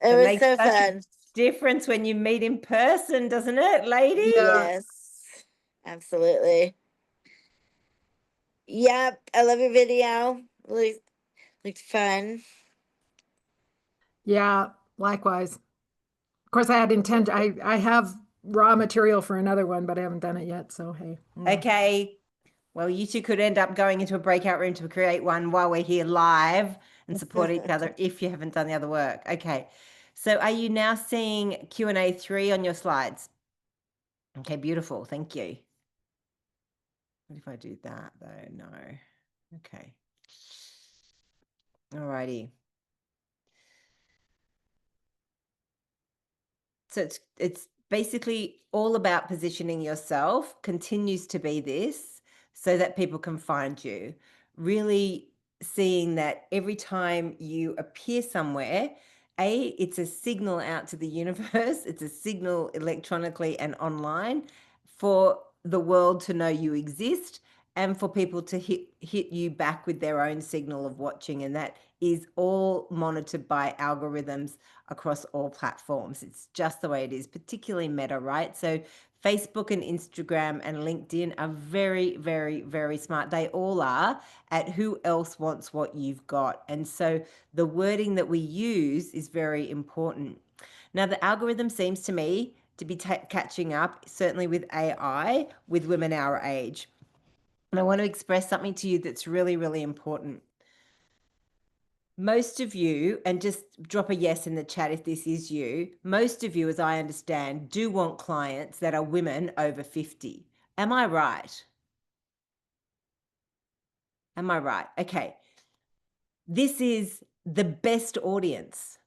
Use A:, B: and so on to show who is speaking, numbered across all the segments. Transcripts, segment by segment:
A: It
B: It
A: was
B: makes
A: so
B: such a
A: fun.
B: difference when you meet in person, doesn't it, lady?
C: Yeah.
A: Yes, absolutely. Yep, I love your video. Looked fun.
C: Yeah, likewise. Of course, I had I have raw material for another one, but I haven't done it yet. So hey.
B: Okay. Well, you two could end up going into a breakout room to create one while we're here live and support each other if you haven't done the other work. Okay. So are you now seeing Q&A 3 on your slides? Okay, beautiful. Thank you. What if I do that though? No. Okay. All righty. So it's basically all about positioning yourself, continues to be this, so that people can find you. Really seeing that every time you appear somewhere, it's a signal out to the universe, it's a signal electronically and online for the world to know you exist and for people to hit you back with their own signal of watching. And that is all monitored by algorithms across all platforms. It's just the way it is, particularly Meta, right? So Facebook and Instagram and LinkedIn are very, very, very smart. They all are at who else wants what you've got. And so the wording that we use is very important. Now, the algorithm seems to me to be catching up, certainly with AI, with women our age. And I want to express something to you that's really, really important. Most of you, and just drop a yes in the chat if this is you, most of you, as I understand, do want clients that are women over 50. Am I right? Am I right? Okay. This is the best audience.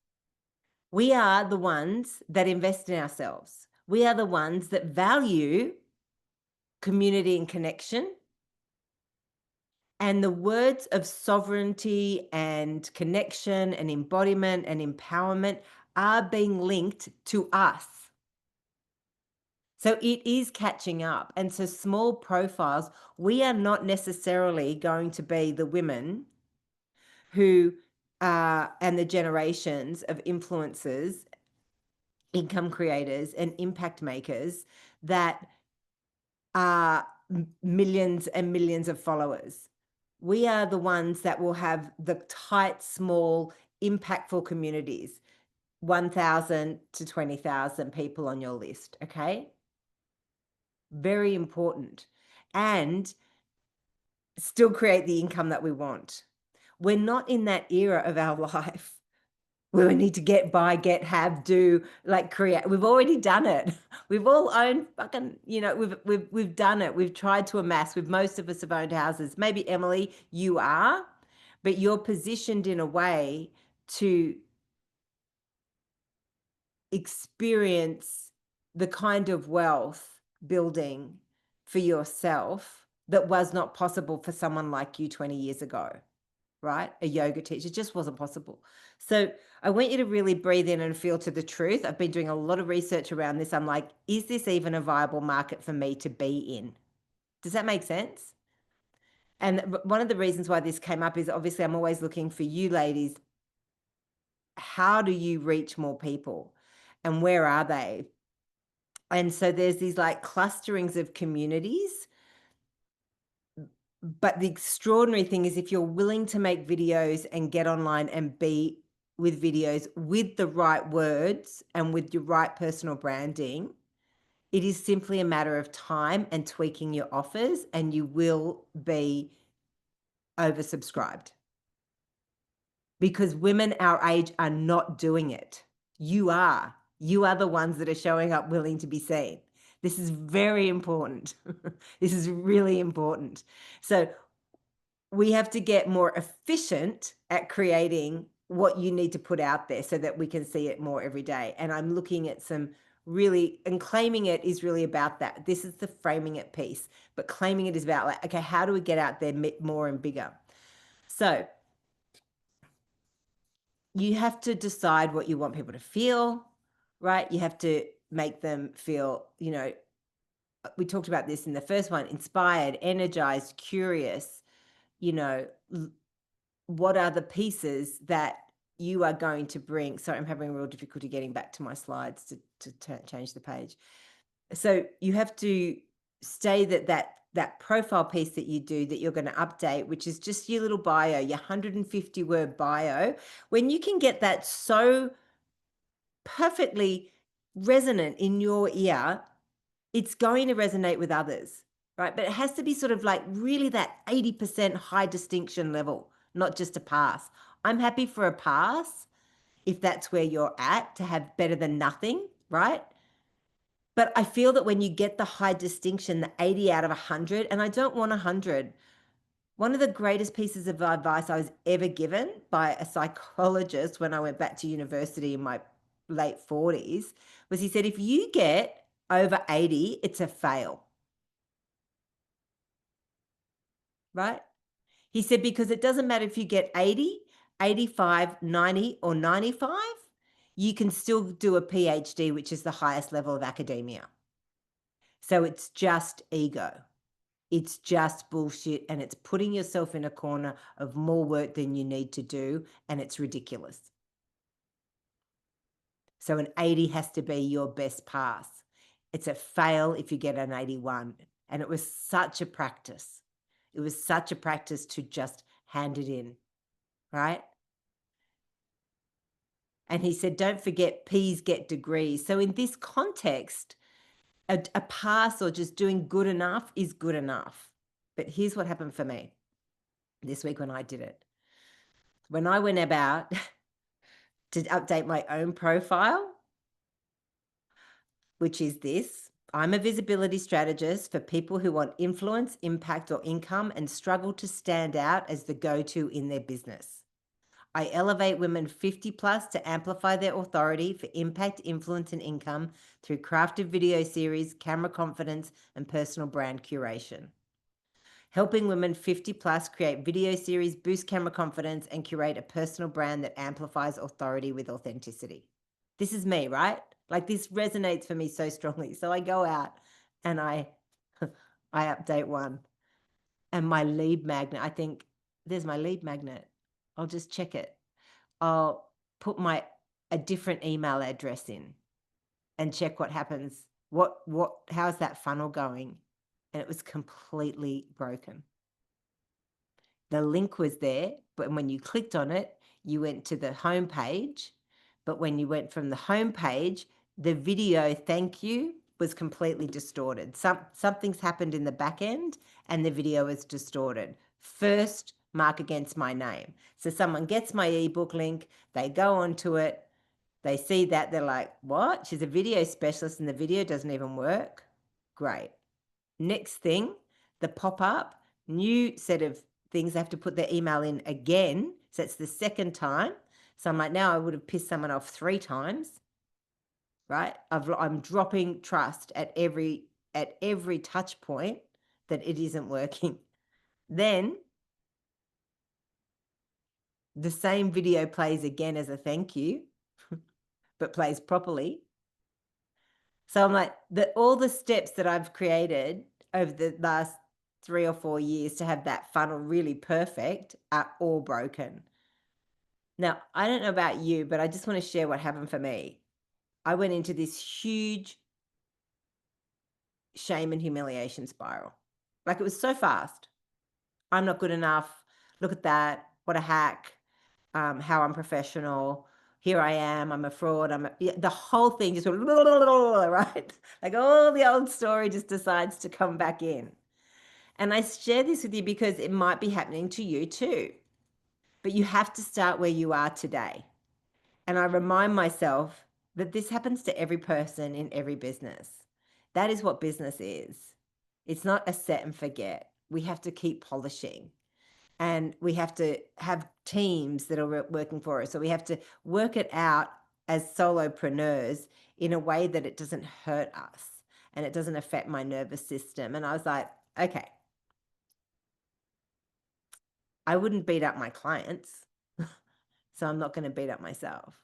B: We are the ones that invest in ourselves. We are the ones that value community and connection. And the words of sovereignty and connection and embodiment and empowerment are being linked to us. So it is catching up. And so small profiles, we are not necessarily going to be the women who and the generations of influencers, income creators, and impact makers that are millions and millions of followers. We are the ones that will have the tight, small, impactful communities, 1,000 to 20,000 people on your list, okay? Very important. And still create the income that we want. We're not in that era of our life where we need to get by, get, have, do, like create. We've already done it. We've all owned fucking, we've done it. We've tried to amass. Most of us have owned houses. Maybe Emily, you are, but you're positioned in a way to experience the kind of wealth building for yourself that was not possible for someone like you 20 years ago, right? A yoga teacher, it just wasn't possible. So I want you to really breathe in and feel to the truth. I've been doing a lot of research around this. I'm like, is this even a viable market for me to be in? Does that make sense? And one of the reasons why this came up is obviously I'm always looking for you ladies. How do you reach more people? And where are they? And so there's these like clusterings of communities. But the extraordinary thing is if you're willing to make videos and get online and be with videos with the right words and with your right personal branding, it is simply a matter of time and tweaking your offers, and you will be oversubscribed. Because women our age are not doing it. You are. You are the ones that are showing up willing to be seen. This is very important. This is really important. So we have to get more efficient at creating what you need to put out there so that we can see it more every day. And I'm looking at some really, and claiming it is really about that. This is the framing it piece, but claiming it is about like, okay, how do we get out there more and bigger? So you have to decide what you want people to feel, right? You have to make them feel, we talked about this in the first one, inspired, energized, curious, what are the pieces that you are going to bring, sorry, I'm having real difficulty getting back to my slides to change the page. So you have to stay that profile piece that you do that you're going to update, which is just your little bio, your 150 word bio. When you can get that so perfectly resonant in your ear, it's going to resonate with others, right? But it has to be sort of like really that 80% high distinction level, not just a pass. I'm happy for a pass if that's where you're at, to have better than nothing, right? But I feel that when you get the high distinction, the 80 out of 100, and I don't want 100. One of the greatest pieces of advice I was ever given by a psychologist when I went back to university in my late 40s was, he said, if you get over 80, it's a fail. Right? He said, because it doesn't matter if you get 80, 85, 90, or 95, you can still do a PhD, which is the highest level of academia. So it's just ego. It's just bullshit, and it's putting yourself in a corner of more work than you need to do, and it's ridiculous. So an 80 has to be your best pass. It's a fail if you get an 81. And it was such a practice. It was such a practice to just hand it in, right? And he said, don't forget, P's get degrees. So in this context, a pass or just doing good enough is good enough. But here's what happened for me this week when I did it. When I went about to update my own profile, which is this: I'm a visibility strategist for people who want influence, impact, or income and struggle to stand out as the go-to in their business. I elevate women 50 plus to amplify their authority for impact, influence, and income through crafted video series, camera confidence, and personal brand curation. Helping women 50 plus create video series, boost camera confidence, and curate a personal brand that amplifies authority with authenticity. This is me, right? Like, this resonates for me so strongly. So I go out and I update one. And my lead magnet, I think, there's my lead magnet. I'll just check it. I'll put a different email address in and check what happens. How's that funnel going? And it was completely broken. The link was there, but when you clicked on it, you went to the home page. But when you went from the home page, the video thank you was completely distorted. Something's happened in the back end and the video is distorted. First, mark against my name. So someone gets my ebook link, they go onto it, they see that, they're like, what? She's a video specialist and the video doesn't even work? Great. Next thing, the pop-up, new set of things, they have to put their email in again. So it's the second time. So I'm like, now I would have pissed someone off 3 times, right? I'm dropping trust at every touch point that it isn't working. Then the same video plays again as a thank you, but plays properly. So I'm like, all the steps that I've created over the last 3 or 4 years to have that funnel really perfect are all broken. Now, I don't know about you, but I just want to share what happened for me. I went into this huge shame and humiliation spiral. Like, it was so fast. I'm not good enough. Look at that. What a hack. How unprofessional. Here I am. I'm a fraud. The whole thing just went, right? Like, all the old story just decides to come back in. And I share this with you because it might be happening to you too. But you have to start where you are today. And I remind myself that this happens to every person in every business. That is what business is. It's not a set and forget. We have to keep polishing. And we have to have teams that are working for us. So we have to work it out as solopreneurs in a way that it doesn't hurt us and it doesn't affect my nervous system. And I was like, okay, I wouldn't beat up my clients, so I'm not going to beat up myself.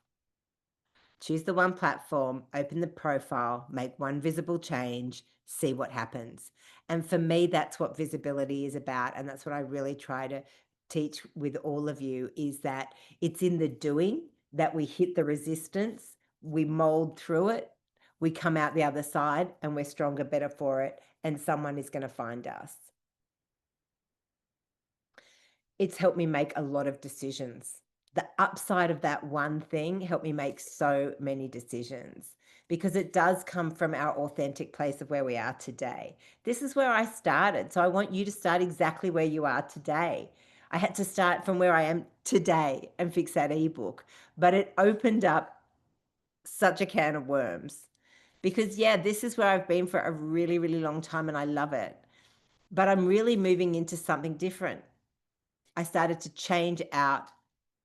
B: Choose the one platform, open the profile, make one visible change, see what happens. And for me, that's what visibility is about. And that's what I really try to teach with all of you is that it's in the doing that we hit the resistance, we mold through it, we come out the other side, and we're stronger, better for it, and someone is going to find us. It's helped me make a lot of decisions. The upside of that one thing helped me make so many decisions, because it does come from our authentic place of where we are today. This is where I started. So I want you to start exactly where you are today. I had to start from where I am today and fix that ebook, but it opened up such a can of worms, because yeah, this is where I've been for a really, really long time and I love it, but I'm really moving into something different. I started to change out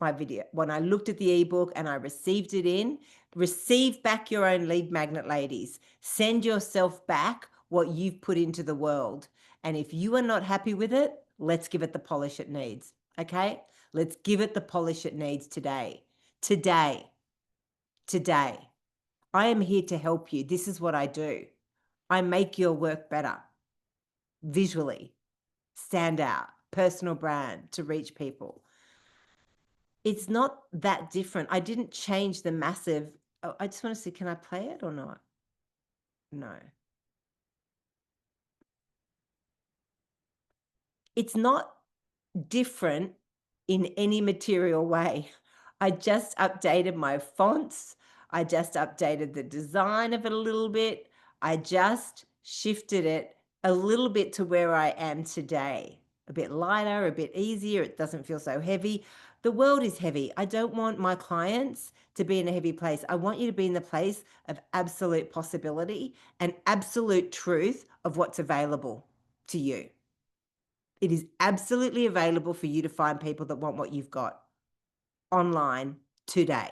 B: my video. When I looked at the ebook and I received it in, receive back your own lead magnet, ladies. Send yourself back what you've put into the world. And if you are not happy with it, let's give it the polish it needs. Okay? Let's give it the polish it needs today. Today. Today. I am here to help you. This is what I do. I make your work better. Visually. Stand out. Personal brand to reach people. It's not that different. I didn't change the massive. Oh, I just want to see, can I play it or not? No. It's not different in any material way. I just updated my fonts. I just updated the design of it a little bit. I just shifted it a little bit to where I am today. A bit lighter, a bit easier. It doesn't feel so heavy. The world is heavy. I don't want my clients to be in a heavy place. I want you to be in the place of absolute possibility and absolute truth of what's available to you. It is absolutely available for you to find people that want what you've got online today.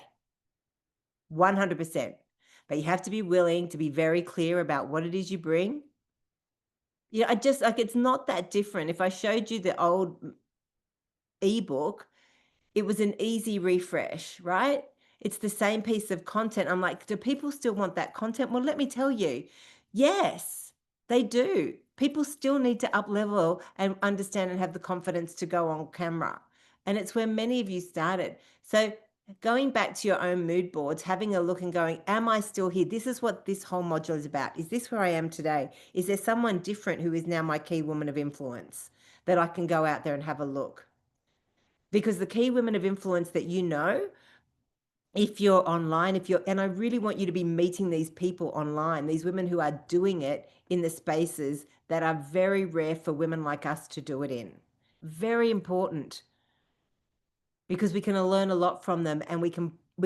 B: 100%. But you have to be willing to be very clear about what it is you bring. You know, I just like, it's not that different. If I showed you the old ebook, it was an easy refresh, right? It's the same piece of content. I'm like, do people still want that content? Well, let me tell you, yes, they do. People still need to up level and understand and have the confidence to go on camera. And it's where many of you started. So going back to your own mood boards, having a look and going, am I still here? This is what this whole module is about. Is this where I am today? Is there someone different who is now my key woman of influence that I can go out there and have a look? Because the key women of influence that you know, if you're online, and I really want you to be meeting these people online, these women who are doing it in the spaces that are very rare for women like us to do it in. Very important, because we can learn a lot from them, and we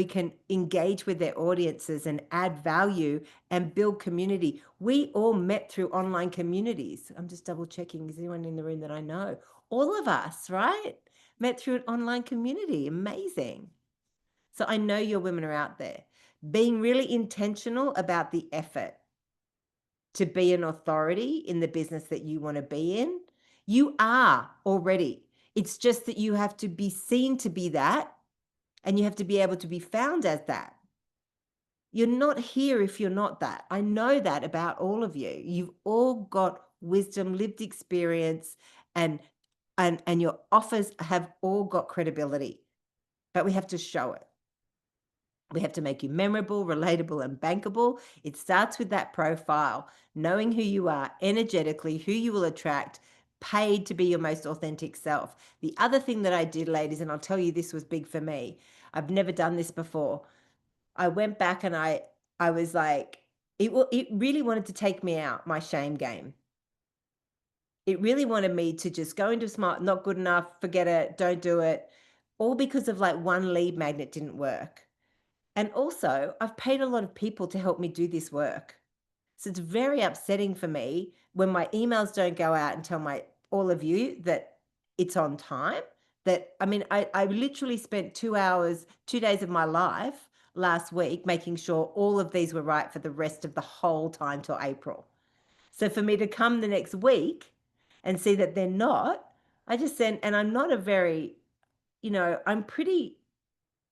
B: can engage with their audiences and add value and build community. We all met through online communities. I'm just double checking, is anyone in the room that I know? All of us, right? Met through an online community. Amazing. So I know your women are out there being really intentional about the effort to be an authority in the business that you want to be in. You are already. It's just that you have to be seen to be that, and you have to be able to be found as that. You're not here if you're not that. I know that about all of you. You've all got wisdom, lived experience, and your offers have all got credibility, but we have to show it. We have to make you memorable, relatable, and bankable. It starts with that profile, knowing who you are energetically, who you will attract, paid to be your most authentic self. The other thing that I did, ladies, and I'll tell you, this was big for me. I've never done this before. I went back and I was like, it really wanted to take me out, my shame game. It really wanted me to just go into smart, not good enough, forget it, don't do it, all because of like one lead magnet didn't work. And also, I've paid a lot of people to help me do this work. So it's very upsetting for me when my emails don't go out and tell all of you that it's on time. I literally spent 2 hours, 2 days of my life last week making sure all of these were right for the rest of the whole time till April. So for me to come the next week and see that they're not, I just sent, and I'm not a very, I'm pretty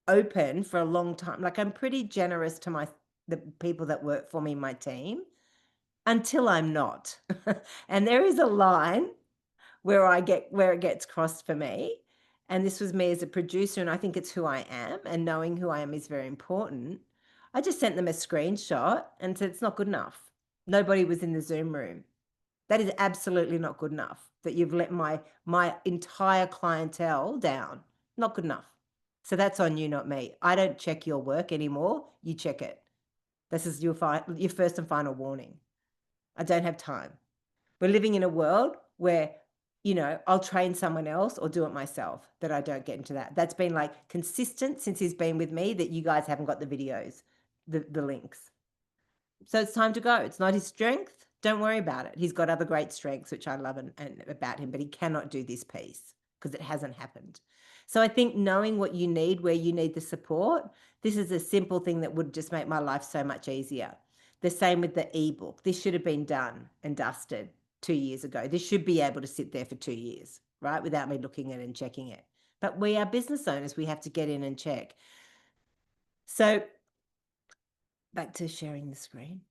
B: open for a long time. Like, I'm pretty generous to the people that work for me, my team, until I'm not. And there is a line where it gets crossed for me. and this was me as a producer, and I think it's who I am, and knowing who I am is very important. I just sent them a screenshot and said, it's not good enough. Nobody was in the Zoom room. That is absolutely not good enough, that you've let my entire clientele down. Not good enough. So that's on you, not me. I don't check your work anymore. You check it. This is your first and final warning. I don't have time. We're living in a world where, you know, I'll train someone else or do it myself, that I don't get into that. That's been like consistent since he's been with me, that you guys haven't got the videos, the links. So it's time to go. It's not his strength. Don't worry about it. He's got other great strengths, which I love and about him, but he cannot do this piece because it hasn't happened. So I think knowing what you need, where you need the support, this is a simple thing that would just make my life so much easier. The same with the ebook. This should have been done and dusted 2 years ago. This should be able to sit there for 2 years, right? Without me looking at it and checking it. But we are business owners. We have to get in and check. So back to sharing the screen.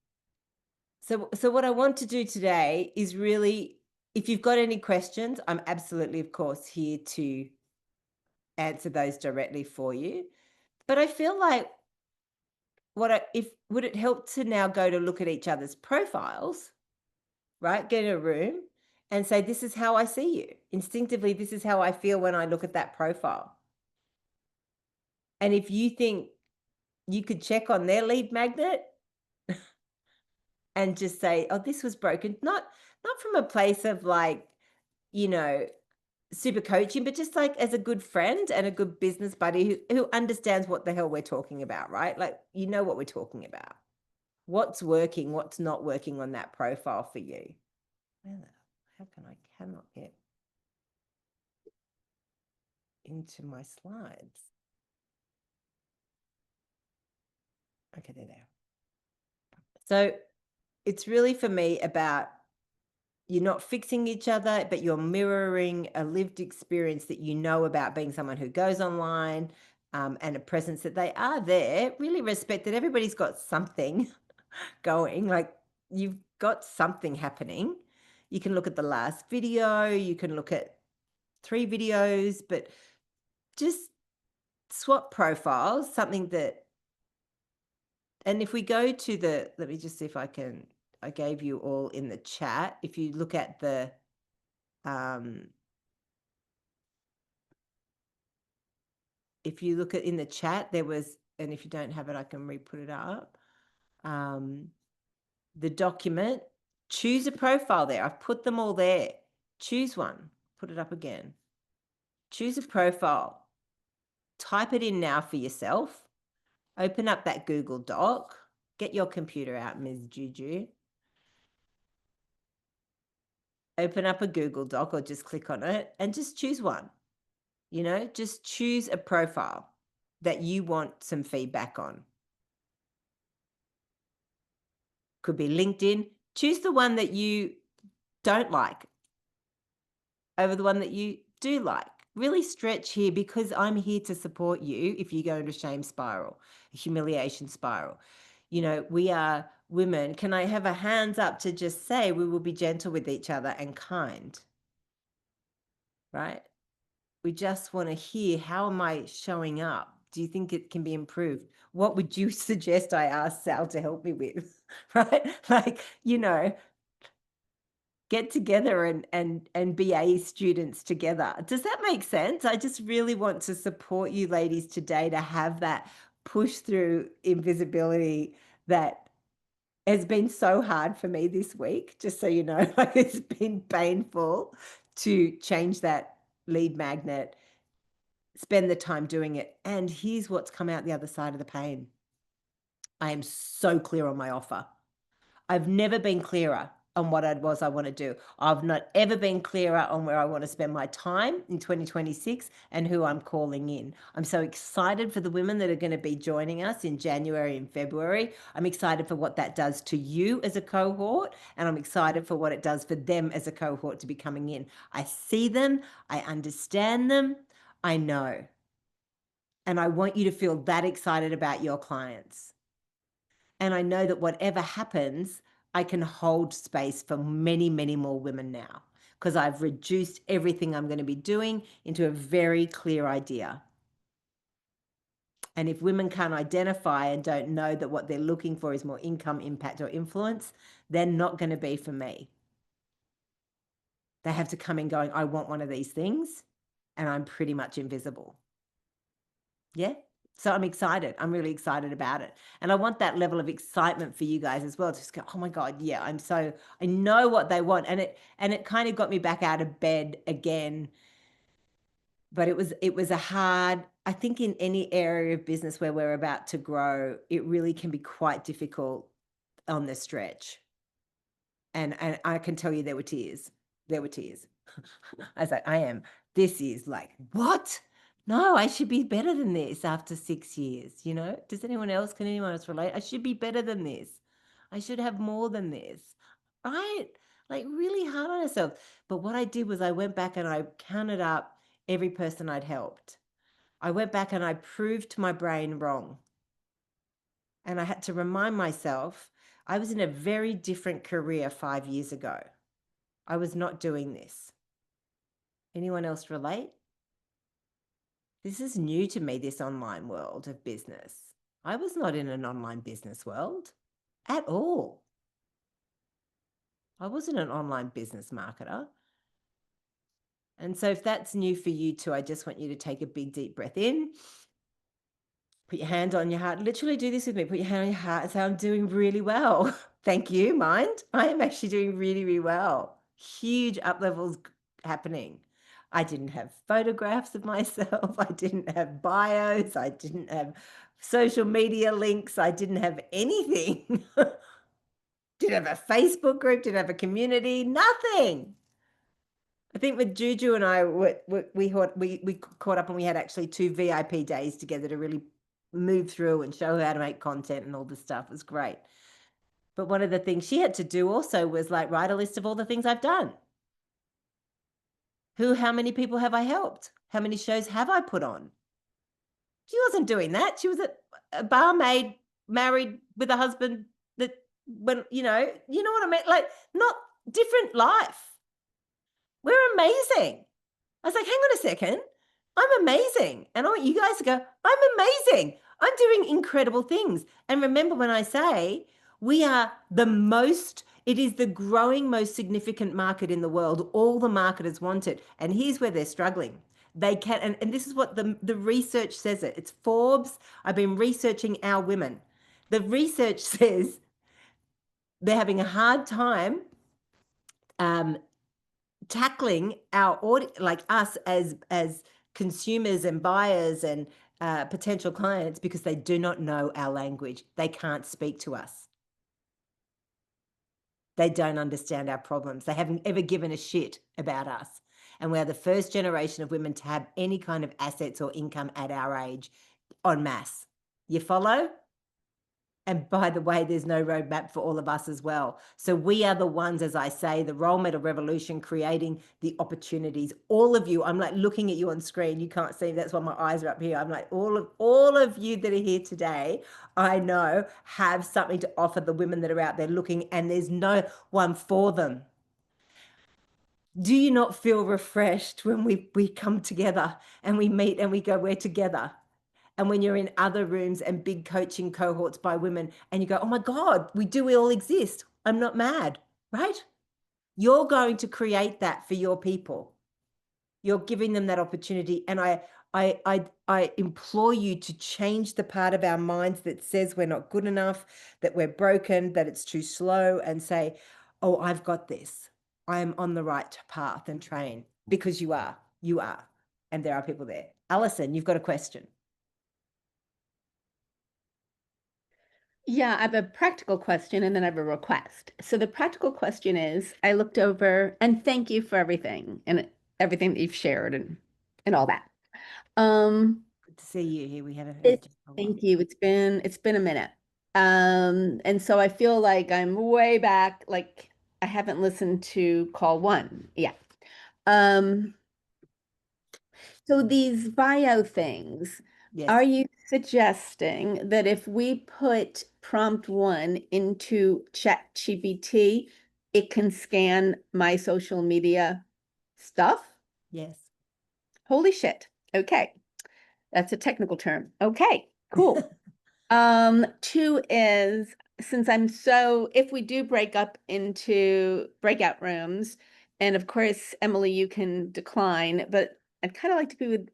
B: So what I want to do today is really, if you've got any questions, I'm absolutely, of course, here to answer those directly for you. But I feel like would it help to now go to look at each other's profiles, right? Get in a room and say, this is how I see you. Instinctively, this is how I feel when I look at that profile. And if you think you could check on their lead magnet and just say, oh, this was broken, not from a place of like, you know, super coaching, but just like as a good friend and a good business buddy who understands what the hell we're talking about, right? Like, you know what we're talking about. What's working, what's not working on that profile for you. How come I cannot get into my slides? Okay, they're there. So it's really for me about, you're not fixing each other, but you're mirroring a lived experience that you know about being someone who goes online, and a presence that they are there. Really respect that everybody's got something going, like you've got something happening. You can look at the last video, you can look at 3 videos, but just swap profiles, something that, and if we go to let me just see if I gave you all in the chat. If you look at the, if you look at in the chat, there was, and if you don't have it, I can re-put it up. The document, choose a profile there. I've put them all there. Choose one, put it up again. Choose a profile. Type it in now for yourself. Open up that Google Doc. Get your computer out, Ms. Juju. Open up a Google Doc or just click on it and just choose one. You know, just choose a profile that you want some feedback on. Could be LinkedIn. Choose the one that you don't like over the one that you do like. Really stretch here, because I'm here to support you if you go into a shame spiral, a humiliation spiral. You know, we are women. Can I have a hands up to just say we will be gentle with each other and kind, right? We just want to hear, how am I showing up? Do you think it can be improved? What would you suggest I ask Sal to help me with? Right? Like, you know, get together and BA students together. Does that make sense? I just really want to support you ladies today to have that push through invisibility that has been so hard for me this week. Just so you know, like, it's been painful to change that lead magnet, spend the time doing it. And here's what's come out the other side of the pain. I am so clear on my offer. I've never been clearer on what I want to do. I've not ever been clearer on where I want to spend my time in 2026 and who I'm calling in. I'm so excited for the women that are going to be joining us in January and February. I'm excited for what that does to you as a cohort, and I'm excited for what it does for them as a cohort to be coming in. I see them, I understand them, I know. And I want you to feel that excited about your clients. And I know that whatever happens, I can hold space for many, many more women now, because I've reduced everything I'm going to be doing into a very clear idea. And if women can't identify and don't know that what they're looking for is more income, impact, or influence, they're not going to be for me. They have to come in going, I want one of these things, and I'm pretty much invisible. Yeah. So I'm excited. I'm really excited about it. And I want that level of excitement for you guys as well. Just go, oh my God, yeah, I know what they want. And it kind of got me back out of bed again. But it was a hard, I think in any area of business where we're about to grow, it really can be quite difficult on the stretch. And I can tell you there were tears. There were tears. I was like, this is like, what? No, I should be better than this after 6 years, you know? Can anyone else relate? I should be better than this. I should have more than this, right? Like really hard on myself. But what I did was I went back and I counted up every person I'd helped. I went back and I proved my brain wrong. And I had to remind myself, I was in a very different career 5 years ago. I was not doing this. Anyone else relate? This is new to me, this online world of business. I was not in an online business world at all. I wasn't an online business marketer. And so if that's new for you too, I just want you to take a big, deep breath in. Put your hand on your heart. Literally do this with me. Put your hand on your heart and say, I'm doing really well. Thank you, mind. I am actually doing really, really well. Huge up levels happening. I didn't have photographs of myself. I didn't have bios. I didn't have social media links. I didn't have anything. Didn't have a Facebook group. Didn't have a community. Nothing. I think with Juju and I, we caught up and we had actually 2 VIP days together to really move through and show her how to make content and all this stuff. It was great. But one of the things she had to do also was like write a list of all the things I've done. How many people have I helped? How many shows have I put on? She wasn't doing that. She was a barmaid, married with a husband that when, you know what I mean? Like not different life. We're amazing. I was like, hang on a second. I'm amazing. And I want you guys to go, I'm amazing. I'm doing incredible things. And remember when I say we are it is the growing most significant market in the world. All the marketers want it. And here's where they're struggling. They can, and this is what the research says it. It's Forbes. I've been researching our women. The research says they're having a hard time tackling our audience, like us as consumers and buyers and potential clients, because they do not know our language. They can't speak to us. They don't understand our problems. They haven't ever given a shit about us. And we are the first generation of women to have any kind of assets or income at our age en masse. You follow? And by the way, there's no roadmap for all of us as well. So we are the ones, as I say, the role model revolution, creating the opportunities. All of you, I'm like looking at you on screen. You can't see, that's why my eyes are up here. I'm like, all of you that are here today, I know have something to offer the women that are out there looking, and there's no one for them. Do you not feel refreshed when we come together and we meet and we go, we're together? And when you're in other rooms and big coaching cohorts by women and you go, oh my God, we all exist. I'm not mad, right? You're going to create that for your people. You're giving them that opportunity. And I implore you to change the part of our minds that says we're not good enough, that we're broken, that it's too slow, and say, oh, I've got this. I'm on the right path and train, because you are. And there are people there. Alison, you've got a question.
D: Yeah, I have a practical question and then I have a request. So the practical question is, I looked over, and thank you for everything and everything that you've shared and all that.
B: Good to see you here. We haven't heard you for a while.
D: Thank you. It's been a minute. And so I feel like I'm way back, like I haven't listened to call 1 yet. So these bio things,
B: Yes.
D: are you suggesting that if we put prompt 1 into ChatGPT, it can scan my social media stuff.
B: Yes.
D: Holy shit. Okay. That's a technical term. Okay, cool. Two is, since if we do break up into breakout rooms, and of course, Emily, you can decline, but I'd kind of like to be with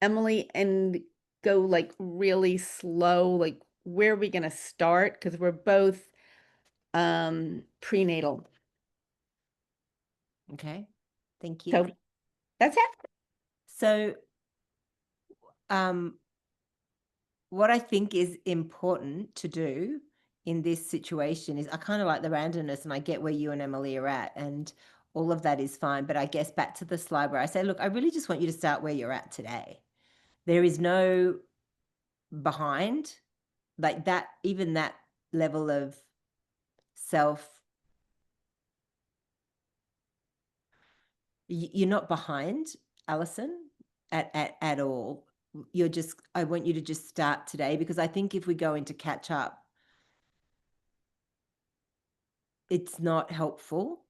D: Emily and go like really slow, like where are we going to start? Because we're both prenatal.
B: Okay. Thank you.
D: So that's it.
B: So, what I think is important to do in this situation is I kind of like the randomness, and I get where you and Emily are at, and all of that is fine. But I guess back to the slide where I say, look, I really just want you to start where you're at today. There is no behind, like that, even that level of self. You're not behind, Alison, at all. You're just, I want you to just start today, because I think if we go into catch up, it's not helpful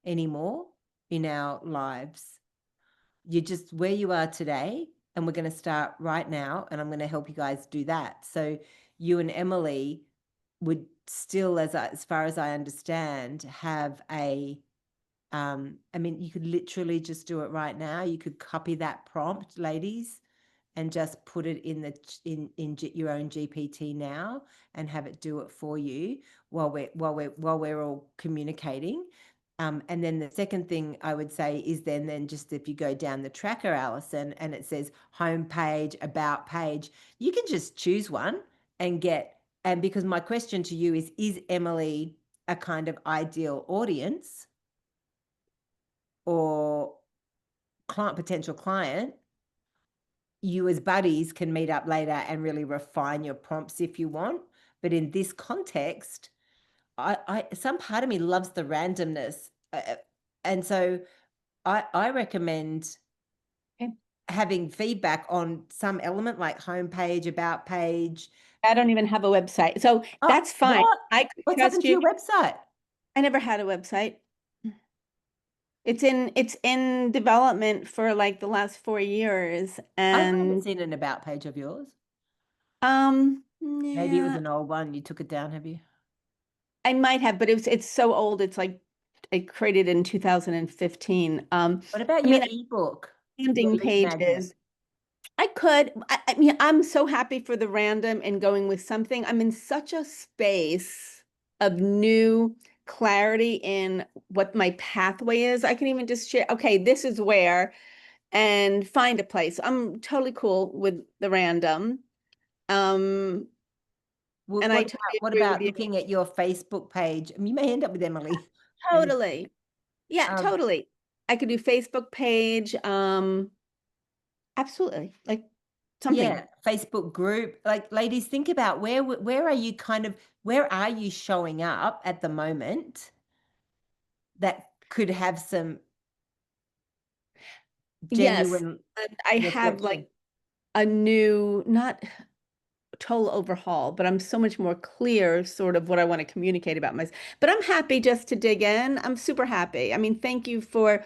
B: anymore in our lives. You're just where you are today, and we're going to start right now, and I'm going to help you guys do that. So you and Emily would still, as far as I understand, have a I mean, you could literally just do it right now. You could copy that prompt, ladies, and just put it in your own GPT now, and have it do it for you while we're all communicating. And then the second thing I would say is then just if you go down the tracker, Alison, and it says home page, about page, you can just choose one and because my question to you is Emily a kind of ideal audience or potential client? You as buddies can meet up later and really refine your prompts if you want. But in this context, some part of me loves the randomness. And so I recommend
D: Okay.
B: having feedback on some element like homepage, about page.
D: I don't even have a website. So that's fine.
B: What?
D: I could
B: What's
D: trust
B: happened to
D: you.
B: your website?
D: I never had a website. It's in development for like the last 4 years.
B: I haven't
D: And
B: seen an about page of yours. Maybe it was
D: yeah,
B: an old one. You took it down, have you?
D: I might have, but it's so old. It's like I created in 2015.
B: What about
D: I
B: your
D: mean,
B: ebook?
D: landing
B: Lead magnet?
D: pages. I mean, I'm so happy for the random and going with something. I'm in such a space of new clarity in what my pathway is. I can even just share, okay, this is where, and find a place. I'm totally cool with the random. And I totally
B: What
D: agree with
B: about
D: you.
B: looking at your Facebook page? I mean, you may end up with Emily.
D: Totally. Yeah,
B: Um,
D: totally. I could do Facebook page. Absolutely. Like something.
B: Yeah, Facebook group. Like, ladies, think about where are you where are you showing up at the moment that could have some
D: Yes.
B: genuine
D: And I have
B: reflection?
D: like a new, not total overhaul, but I'm so much more clear sort of what I want to communicate about myself. But I'm happy just to dig in. I'm super happy. I mean, thank you for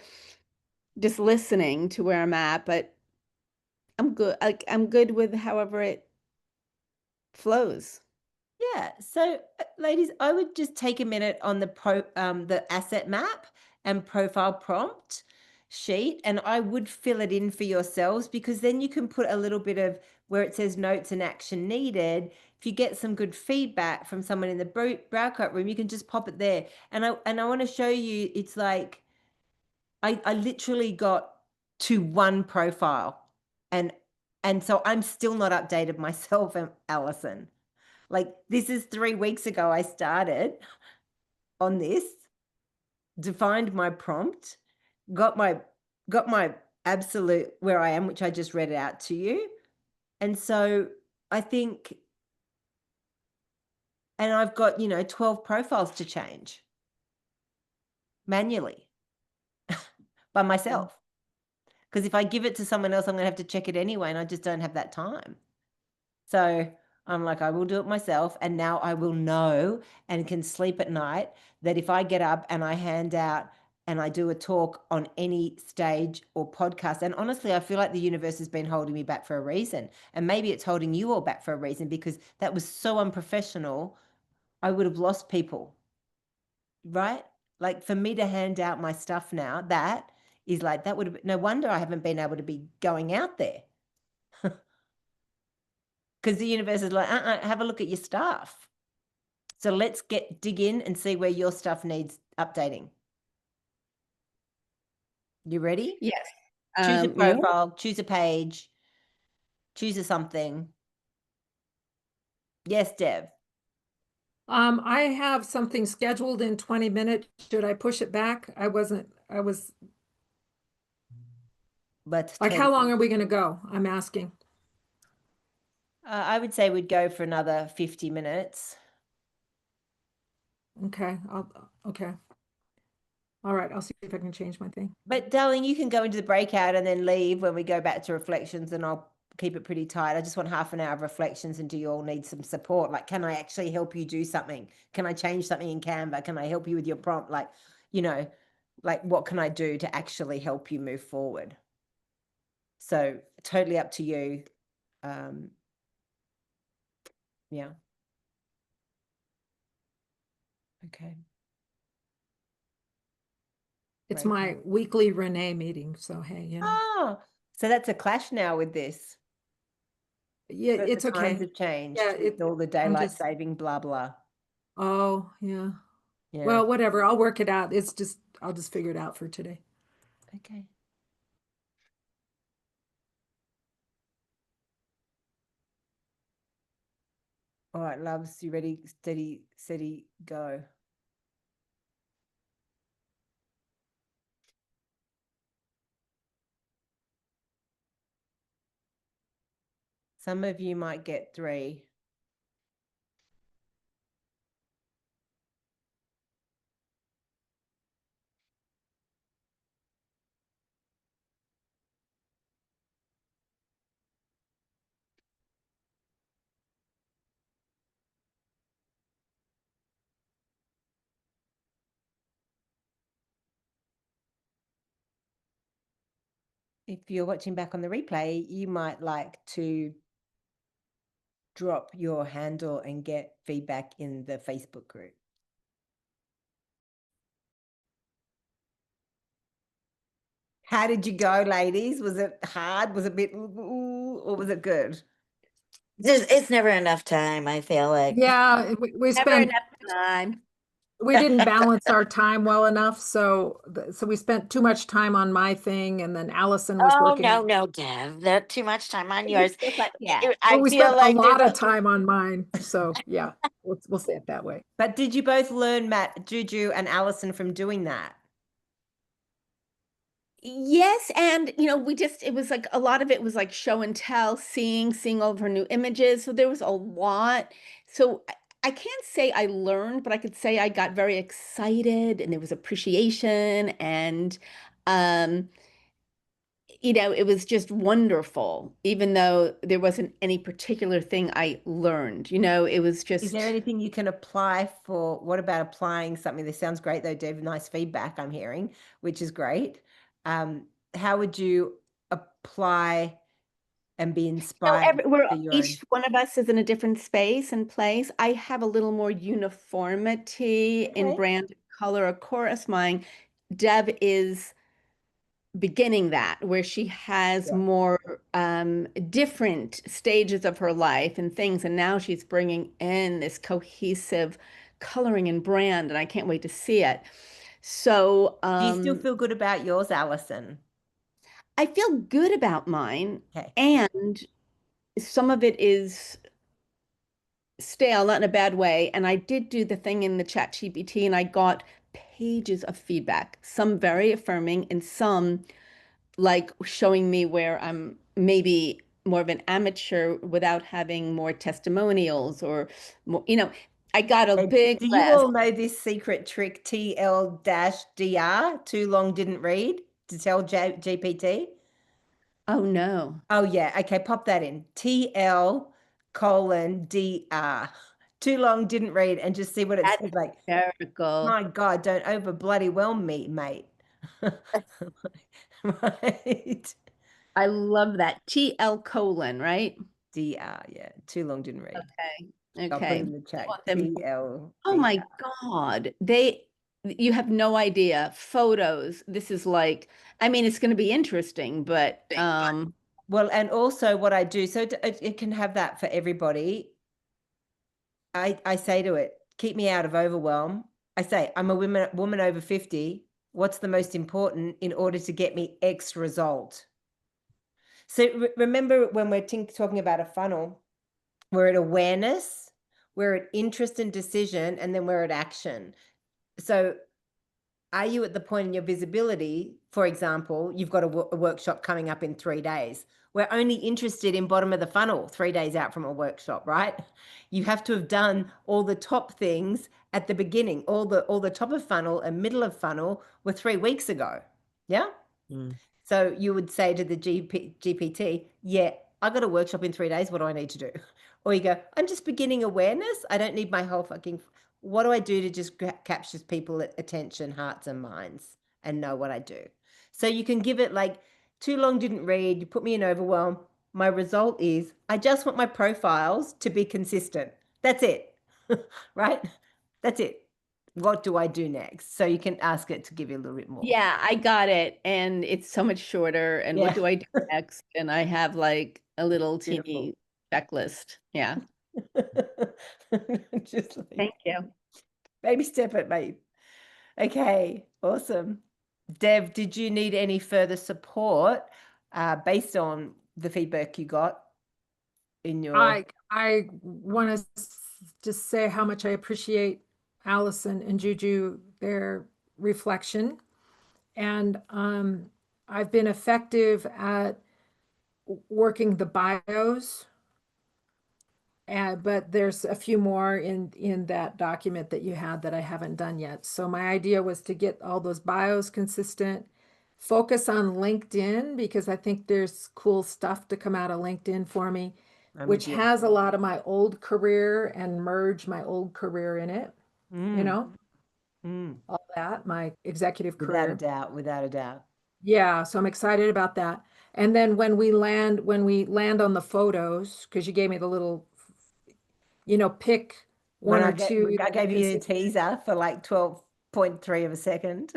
D: just listening to where I'm at, but I'm good. Like I'm good with however it flows.
B: Yeah. So, ladies, I would just take a minute on the asset map and profile prompt sheet, and I would fill it in for yourselves, because then you can put a little bit of where it says notes and action needed. If you get some good feedback from someone in the breakout room, you can just pop it there. And I want to show you. It's like I literally got to one profile, and so I'm still not updated myself, Alison. Like, this is 3 weeks ago I started on this, defined my prompt, got my absolute where I am, which I just read it out to you. And so I think, and I've got, 12 profiles to change manually by myself. Because if I give it to someone else, I'm going to have to check it anyway, and I just don't have that time. So I'm like, I will do it myself. And now I will know and can sleep at night that if I get up and I hand out and I do a talk on any stage or podcast. And honestly, I feel like the universe has been holding me back for a reason. And maybe it's holding you all back for a reason, because that was so unprofessional. I would have lost people, right? Like, for me to hand out my stuff now, that is like, that would have, no wonder I haven't been able to be going out there. Because the universe is like, have a look at your stuff. So let's dig in and see where your stuff needs updating. You ready?
D: Yes.
B: Choose a
D: Yeah.
B: profile, choose a page, choose a something. Yes, Dev.
C: I have something scheduled in 20 minutes. Should I push it back? I was
B: But
C: like, how long are we going to go? I'm asking.
B: I would say we'd go for another 50 minutes.
C: Okay. Okay. All right. I'll see if I can change my thing.
B: But darling, you can go into the breakout and then leave when we go back to reflections, and I'll keep it pretty tight. I just want half an hour of reflections. And do you all need some support? Like, can I actually help you do something? Can I change something in Canva? Can I help you with your prompt? Like, like, what can I do to actually help you move forward? So totally up to you. Yeah. Okay.
C: It's
B: Great.
C: my weekly Renee meeting. So, hey,
B: Oh, so that's a clash now with this.
C: yeah,
B: But
C: it's
B: the times
C: okay.
B: have changed
C: Yeah,
B: with all the daylight
C: just-
B: saving, blah, blah.
C: Oh, yeah.
B: Yeah.
C: Well, whatever. I'll work it out. I'll just figure it out for today.
B: Okay. All right, loves, you ready? Steady, steady, go. Some of you might get 3. If you're watching back on the replay, you might like to drop your handle and get feedback in the Facebook group. How did you go, ladies? Was it hard? Was it a bit, or was it good?
A: It's never enough time, I feel like.
C: Yeah, we
D: Never
C: spent,
D: enough time.
C: we didn't balance our time well enough. So we spent too much time on my thing, and then Allison was
A: Oh,
C: working.
A: no, Dev. That too much time on yours.
D: Yeah.
A: I
C: Well, we
A: feel
C: spent a
A: like
C: lot
A: there's
C: of time on mine. So yeah, we'll say it that way.
B: But did you both learn, Matt, Juju, and Allison, from doing that?
D: Yes, and it was like a lot of it was like show and tell, seeing all of her new images. So there was a lot. So I can't say I learned, but I could say I got very excited and there was appreciation and um it was just wonderful, even though there wasn't any particular thing I learned. It was just.
B: Is there anything you can apply for? What about applying something? This sounds great though, Dave. Nice feedback I'm hearing, which is great. How would you apply and be inspired for your
D: Each
B: own?
D: one of us is in a different space and place. I have a little more uniformity in
B: Okay.
D: brand color. Of course, mine. Deb is beginning that, where she has
B: Yeah.
D: more different stages of her life and things, and now she's bringing in this cohesive coloring and brand, and I can't wait to see it. So
B: Do you still feel good about yours, Allison?
D: I feel good about mine,
B: Okay.
D: and some of it is stale, not in a bad way. And I did do the thing in the chat GPT and I got pages of feedback, some very affirming and some like showing me where I'm maybe more of an amateur without having more testimonials or more, I got a big
B: Do you
D: list.
B: all know this secret trick, TL-DR, too long didn't read, to tell GPT?
D: Oh no.
B: Oh yeah, okay, pop that in. TL:DR. Too long didn't read, and just see what it
D: That's
B: says. Like,
D: hysterical.
B: my God, don't over bloody well me, mate. Right.
D: I love that. TL colon, right?
B: DR, yeah. Too long didn't read.
D: Okay.
B: I'll put
D: Okay.
B: it in the chat.
D: want them-
B: TL.
D: Oh my God. You have no idea. Photos. This is like, I mean, it's going to be interesting, but
B: Well, and also what I do, so it can have that for everybody. I say to it, keep me out of overwhelm. I say, I'm a woman over 50. What's the most important in order to get me X result? So remember when we're talking about a funnel, we're at awareness, we're at interest and decision, and then we're at action. So are you at the point in your visibility, for example, you've got a workshop coming up in 3 days. We're only interested in bottom of the funnel 3 days out from a workshop, right? You have to have done all the top things at the beginning. All the top of funnel and middle of funnel were 3 weeks ago. Yeah? So you would say to the GPT, yeah, I got a workshop in 3 days. What do I need to do? Or you go, I'm just beginning awareness. I don't need my whole fucking, what do I do to just capture people's attention, hearts and minds and know what I do? So you can give it like, too long didn't read, you put me in overwhelm. My result is, I just want my profiles to be consistent. That's it, right? That's it. What do I do next? So you can ask it to give you a little bit more.
D: yeah, I got it. And it's so much shorter. And what
B: Yeah.
D: do I do next? And I have like a little teeny
B: Beautiful.
D: checklist. Yeah.
B: Just like,
D: Thank you.
B: baby step it, mate. Okay, awesome. Dev, did you need any further support based on the feedback you got in your?
C: I want to just say how much I appreciate Allison and Juju, their reflection. And I've been effective at working the bios, but there's a few more in that document that you had that I haven't done yet. So my idea was to get all those bios consistent, focus on LinkedIn because I think there's cool stuff to come out of LinkedIn for me,
B: I'm
C: which
B: with you.
C: has a lot of my old career and merge my old career in it, you know, all that, my executive
B: Without a
C: career.
B: doubt, without a doubt.
C: Yeah, so I'm excited about that. And then when we land on the photos, because you gave me the little, pick one or two.
B: I gave you a teaser for like 12.3 of a second.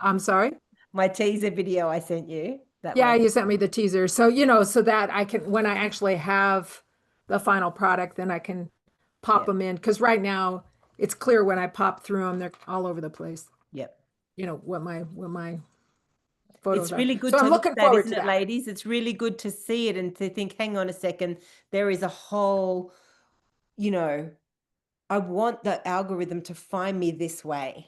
C: I'm sorry.
B: My teaser video I sent you.
C: Yeah, you sent me the teaser. So, so that I can, when I actually have the final product, then I can pop them in. Because right now it's clear when I pop through them, they're all over the place.
B: Yep.
C: What my photos
B: It's
C: are.
B: really good
C: So
B: to
C: I'm
B: look
C: looking
B: at that,
C: forward
B: isn't
C: to
B: it,
C: that.
B: ladies? It's really good to see it and to think, hang on a second, there is a whole, I want the algorithm to find me this way.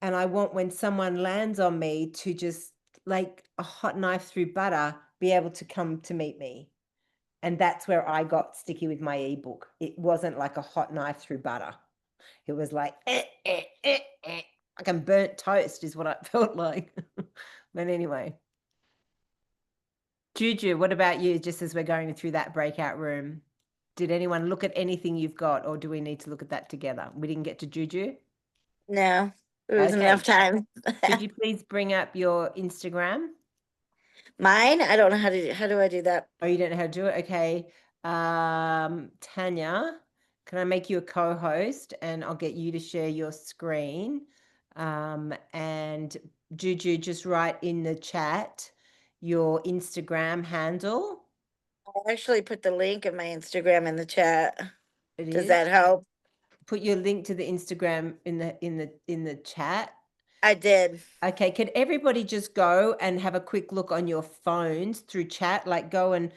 B: And I want when someone lands on me to just like a hot knife through butter, be able to come to meet me. And that's where I got sticky with my ebook. It wasn't like a hot knife through butter. It was like, like a burnt toast is what it felt like. But anyway. Juju, what about you, just as we're going through that breakout room? Did anyone look at anything you've got, or do we need to look at that together? We didn't get to Juju?
A: No, there wasn't
B: Okay.
A: enough time.
B: Could you please bring up your Instagram?
A: Mine? I don't know how do I do that?
B: Oh, you don't know how to do it? Okay. Tanya, can I make you a co-host and I'll get you to share your screen? And Juju, just write in the chat your Instagram handle.
A: I actually put the link of my Instagram in the chat.
B: It
A: Does
B: is.
A: that help?
B: Put your link to the Instagram in the chat.
A: I did.
B: Okay, can everybody just go and have a quick look on your phones through chat? Like go and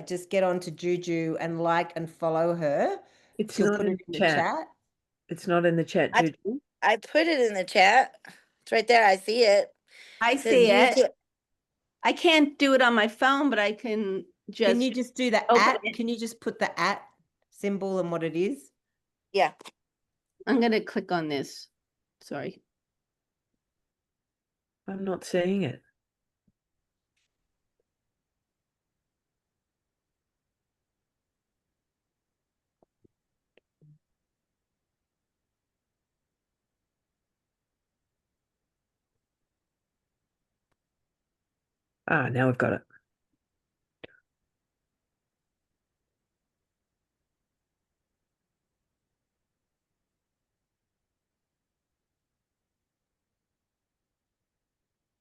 B: just get onto Juju and like and follow her.
E: It's
B: She'll
E: not
B: put
E: in
B: it in
E: the
B: the
E: chat.
B: chat.
E: It's not in the chat,
A: I-
E: Juju.
A: I put it in the chat. It's right there. I see it.
D: I
A: It says
D: see it.
A: YouTube.
D: I can't do it on my phone, but I can just.
B: Can you just do the
D: open
B: at?
D: it.
B: Can you just put the at symbol and what it is?
A: Yeah.
D: I'm going to click on this. Sorry.
E: I'm not seeing it. Ah, now we've got it.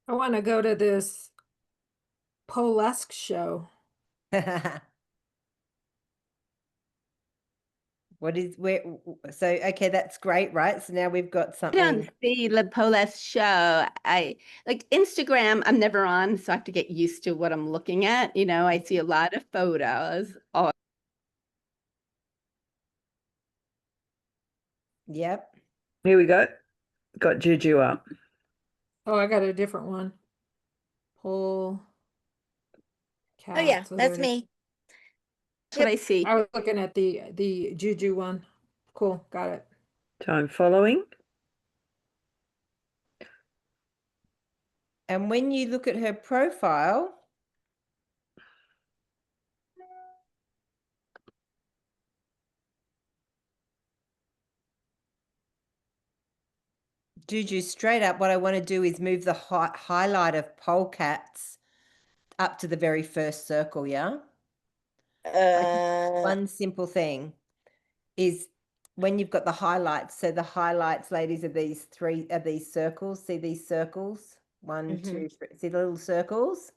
C: I want to go to this Polesque show.
B: So okay, that's great, right? So now we've got
D: I
B: something.
D: don't see the Poles show. I like Instagram, I'm never on, so I have to get used to what I'm looking at. You know, I see a lot of photos. Oh,
B: Yep.
E: Here we go. Got Juju up.
C: Oh, I got a different one. Pole
A: Oh yeah,
C: cat. So
A: that's
C: there it is.
A: me.
D: that's what I see.
C: I was looking at the Juju one. Cool, got it.
E: So I'm following.
B: And when you look at her profile, Juju, straight up, what I want to do is move the highlight of polecats up to the very first circle, yeah? One simple thing is when you've got the highlights, so the highlights, ladies, are these circles. See these circles? One, two, three. See the little circles?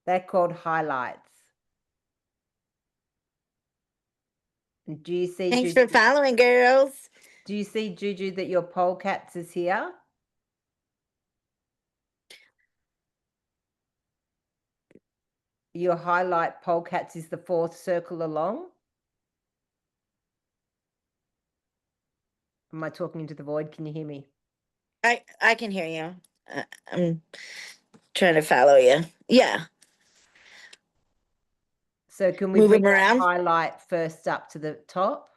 B: They're called highlights. And do you see,
A: Thanks
B: Juju,
A: for following, girls.
B: do you see, Juju, that your polecats is here? Your highlight polecats is the fourth circle along. Am I talking into the void? Can you hear me?
A: I can hear you. I'm trying to follow you. Yeah,
B: So can we
A: move
B: bring
A: them
B: that
A: around.
B: highlight first up to the top?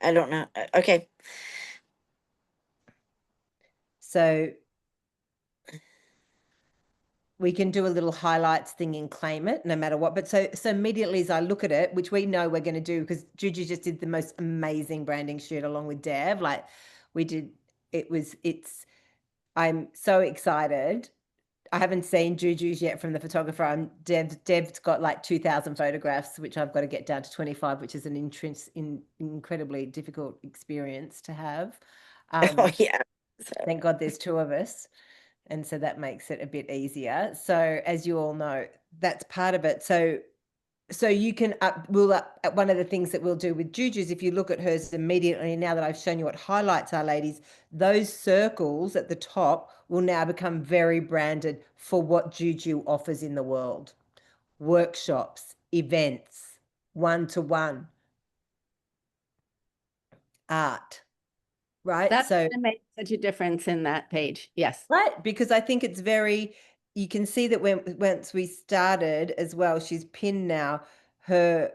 A: I don't know. Okay.
B: So we can do a little highlights thing and claim it no matter what. But so immediately as I look at it, which we know we're going to do because Juju just did the most amazing branding shoot along with Dev. Like we did, I'm so excited. I haven't seen Juju's yet from the photographer. Dev's got like 2,000 photographs, which I've got to get down to 25, which is an incredibly difficult experience to have.
A: Oh yeah. So,
B: Thank God there's two of us. And so that makes it a bit easier. So as you all know, that's part of it. So you can one of the things that we'll do with Juju's, if you look at hers immediately, now that I've shown you what highlights are, ladies, those circles at the top will now become very branded for what Juju offers in the world. Workshops, events, one-to-one, art, right?
D: That's
B: So
D: gonna make such a difference in that page. Yes.
B: right, because I think it's very, you can see that once we started as well, she's pinned now, her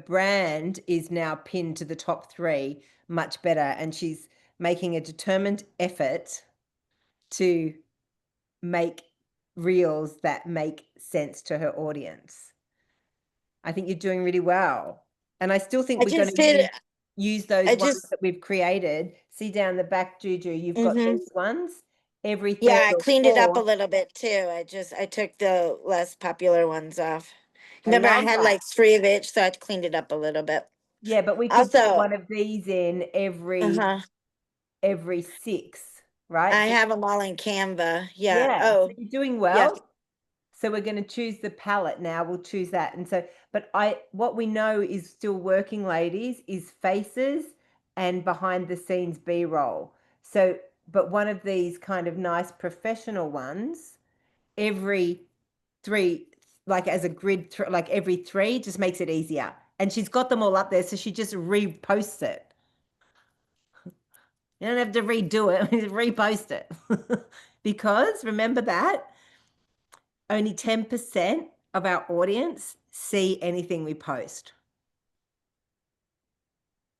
B: brand is now pinned to the top three much better, and she's making a determined effort to make reels that make sense to her audience. I think you're doing really well. And I still think
A: I
B: we're going
A: just
B: to
A: did.
B: use those
A: I
B: ones
A: just.
B: that we've created. See down the back, Juju, you've got these ones. Every
A: Yeah,
B: third
A: I
B: or
A: cleaned it up a
B: fourth.
A: little bit too. I took the less popular ones off.
B: I
A: Remember, I
B: love
A: had
B: that.
A: like three of each, so I cleaned it up a little bit.
B: Yeah, but we could put
A: Also,
B: one of these in every 6, right?
A: I
B: So,
A: have them all in Canva. Yeah.
B: yeah, so
A: Oh,
B: you're doing
A: yeah.
B: well. So we're going to choose the palette now. We'll choose that. And so, but what we know is still working, ladies, is faces and behind the scenes B-roll. So, but one of these kind of nice professional ones, every 3, like as a grid, like every 3 just makes it easier. And she's got them all up there. So she just reposts it. You don't have to redo it, just repost it. Because remember that only 10% of our audience see anything we post.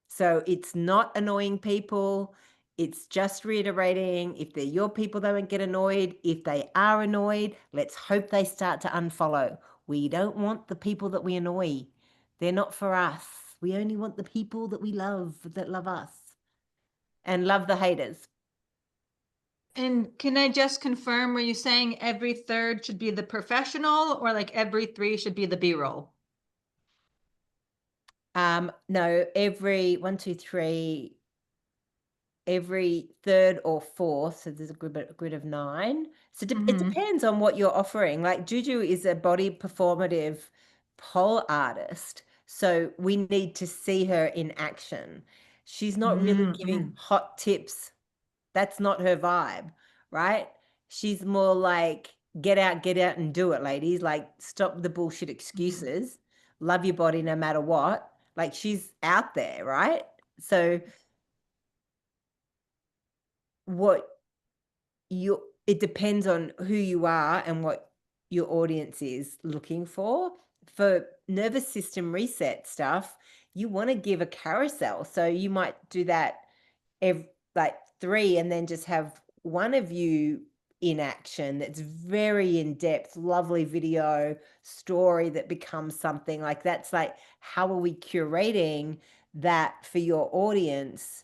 B: So it's not annoying people. It's just reiterating. If they're your people, they won't get annoyed. If they are annoyed, let's hope they start to unfollow. We don't want the people that we annoy. They're not for us. We only want the people that we love, that love us, and love the haters.
F: And can I just confirm, were you saying every third should be the professional or like every 3 should be the B-roll?
B: No, every 1, 2, 3, every third or fourth. So there's a grid of 9. So it depends on what you're offering. Like Juju is a body performative pole artist. So we need to see her in action. She's not really giving hot tips. That's not her vibe, right? She's more like, get out and do it, ladies. Like, stop the bullshit excuses. Love your body no matter what. Like, she's out there, right? So it depends on who you are and what your audience is looking for. For nervous system reset stuff, you want to give a carousel. So you might do that like 3 and then just have one of you in action that's very in depth, lovely video story that becomes something like that's like, how are we curating that for your audience?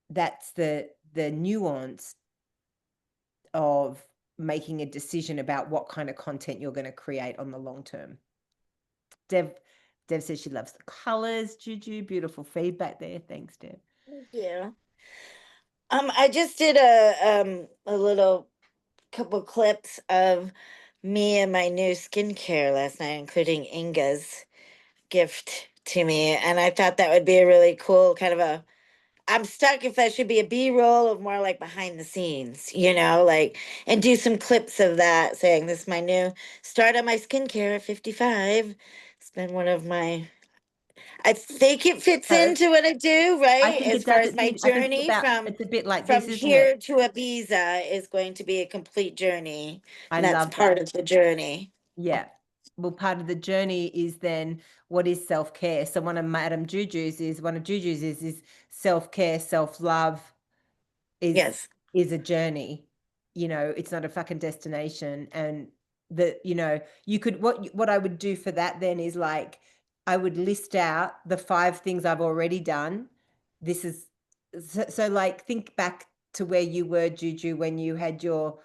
B: That's the nuance of making a decision about what kind of content you're going to create on the long term. Dev says she loves the colors. Juju, beautiful feedback there. Thanks, Dev.
A: Yeah. I just did a little couple clips of me and my new skincare last night, including Inga's gift to me, and I thought that would be a really cool kind of a. I'm stuck if that should be a B-roll or more like behind the scenes, like, and do some clips of that saying this is my new start on my skincare at 55. It's been one of my. I think it fits
B: So,
A: into what I do,
B: I
A: right?
B: think
A: As
B: it
A: far
B: does.
A: as my
B: I think
A: journey
B: it's a bit like
A: from
B: this, isn't it?
A: here to Ibiza is going to be a complete journey.
B: I
A: And that's
B: love
A: part
B: that.
A: of the journey.
B: Yeah. Well, part of the journey is then what is self-care. So one of Juju's is self-care, self-love
A: Yes.
B: is a journey. It's not a fucking destination. And you could what I would do for that then is like I would list out the 5 things I've already done. This is so like think back to where you were, Juju, when you had your,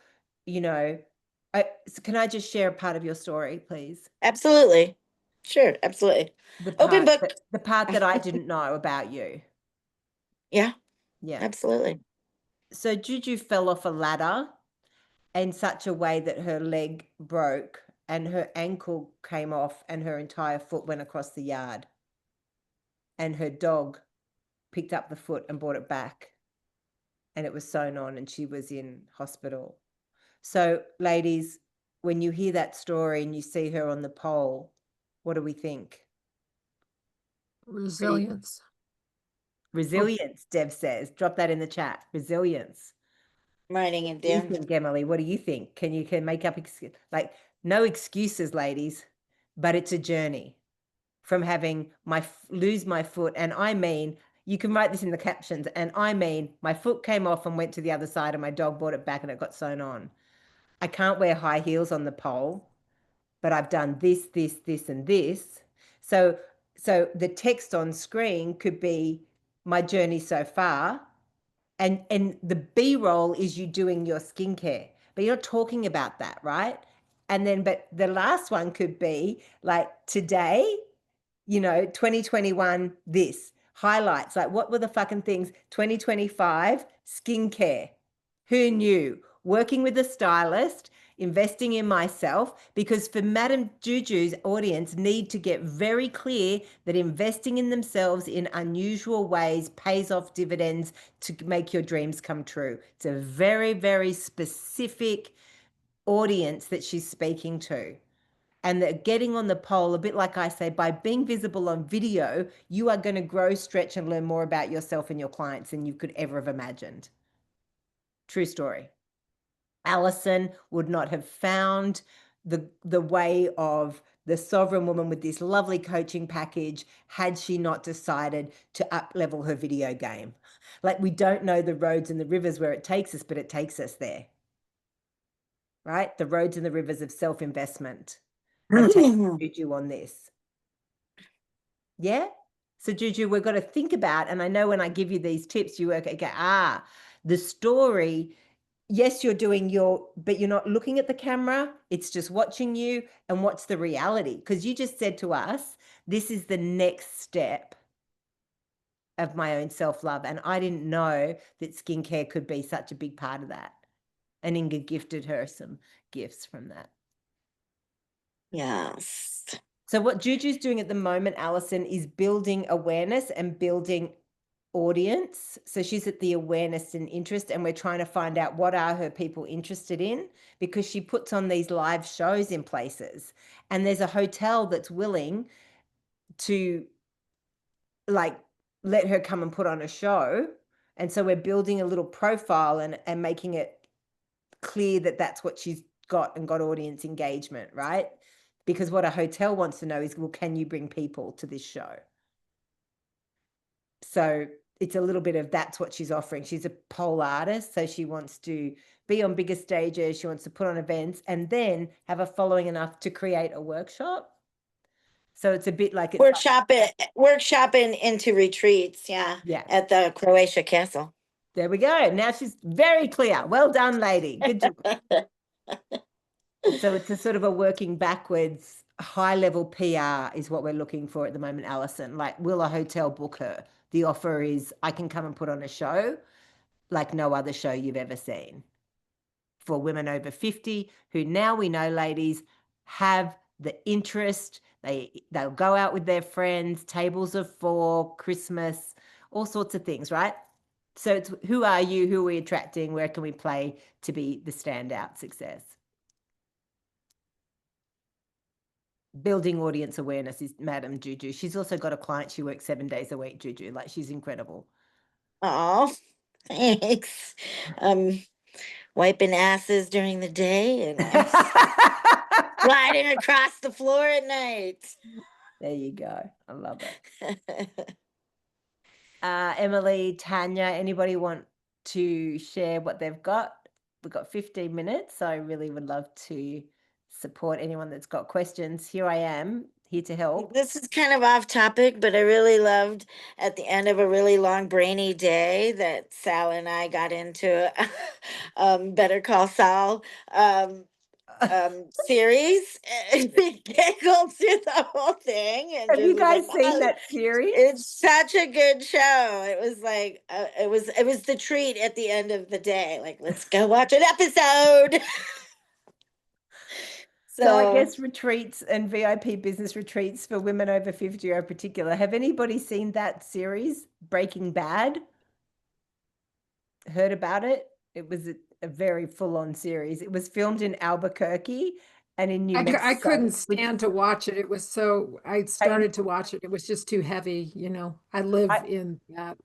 B: so can I just share a part of your story, please?
A: Absolutely. Sure. Absolutely. Open book.
B: The part that I didn't know about you.
A: Yeah.
B: Yeah.
A: Absolutely.
B: So Juju fell off a ladder in such a way that her leg broke and her ankle came off and her entire foot went across the yard. And her dog picked up the foot and brought it back. And it was sewn on and she was in hospital. So, ladies, when you hear that story and you see her on the pole, what do we think?
C: Resilience.
B: Resilience, Deb says. Drop that in the chat. Resilience.
A: I'm writing it
B: What do you
A: down.
B: think, Emily? What do you think? Can you make up like no excuses, ladies, but it's a journey from having lose my foot, and I mean you can write this in the captions, and I mean my foot came off and went to the other side, and my dog brought it back, and it got sewn on. I can't wear high heels on the pole, but I've done this, this, this, and this. So the text on screen could be my journey so far. And the B-roll is you doing your skincare, but you're not talking about that, right? And then, but the last one could be like today, 2021, this highlights, like what were the fucking things? 2025, skincare. Who knew? Working with a stylist, investing in myself, because for Madam Juju's audience need to get very clear that investing in themselves in unusual ways pays off dividends to make your dreams come true. It's a very, very specific audience that she's speaking to. And that getting on the pole, a bit like I say, by being visible on video, you are going to grow, stretch, and learn more about yourself and your clients than you could ever have imagined. True story. Alison would not have found the way of the sovereign woman with this lovely coaching package had she not decided to up level her video game. Like, we don't know the roads and the rivers where it takes us, but it takes us there. Right? The roads and the rivers of self-investment have taken Juju on this. Yeah? So Juju, we've got to think about, and I know when I give you these tips, you work, okay, The story, yes, you're doing but you're not looking at the camera. It's just watching you. And what's the reality? Because you just said to us, this is the next step of my own self-love. And I didn't know that skincare could be such a big part of that. And Inga gifted her some gifts from that.
A: Yes.
B: So what Juju's doing at the moment, Alison, is building awareness and building audience. So she's at the awareness and interest, and we're trying to find out what are her people interested in, because she puts on these live shows in places, and there's a hotel that's willing to like let her come and put on a show. And so we're building a little profile and making it clear that that's what she's got and got audience engagement, right? Because what a hotel wants to know is, well, can you bring people to this show? So it's a little bit of that's what she's offering. She's a pole artist, so she wants to be on bigger stages. She wants to put on events and then have a following enough to create a workshop. So it's a bit like
A: Workshopping into retreats, yeah.
B: Yeah.
A: At the Croatia Castle.
B: There we go. Now she's very clear. Well done, lady. Good job. So it's a sort of a working backwards, high level PR is what we're looking for at the moment, Alison. Like, will a hotel book her? The offer is I can come and put on a show like no other show you've ever seen for women over 50 who now we know, ladies, have the interest. They'll go out with their friends, tables of 4, Christmas, all sorts of things, right? So it's who are you? Who are we attracting? Where can we play to be the standout success? Building audience awareness is Madam Juju. She's also got a client. She works 7 days a week, Juju. Like, she's incredible.
A: Oh, thanks. Wiping asses during the day and I'm sliding across the floor at night.
B: There you go. I love it. Emily, Tanya, anybody want to share what they've got? We've got 15 minutes, so I really would love to support anyone that's got questions. Here I am, here to help.
A: This is kind of off topic, but I really loved at the end of a really long brainy day that Sal and I got into Better Call Saul series. And we giggled through the whole thing. And
B: Have you
A: just was
B: guys
A: like,
B: seen
A: "Oh,
B: that series?
A: it's such a good show." It was like it was the treat at the end of the day. Like, let's go watch an episode.
B: So I guess retreats and VIP business retreats for women over 50 are particular. Have anybody seen that series, Breaking Bad? Heard about it? It was a very full-on series. It was filmed in Albuquerque and in New Mexico.
C: I couldn't stand to watch it. It was so, I started to watch it. It was just too heavy, you know. I live in that.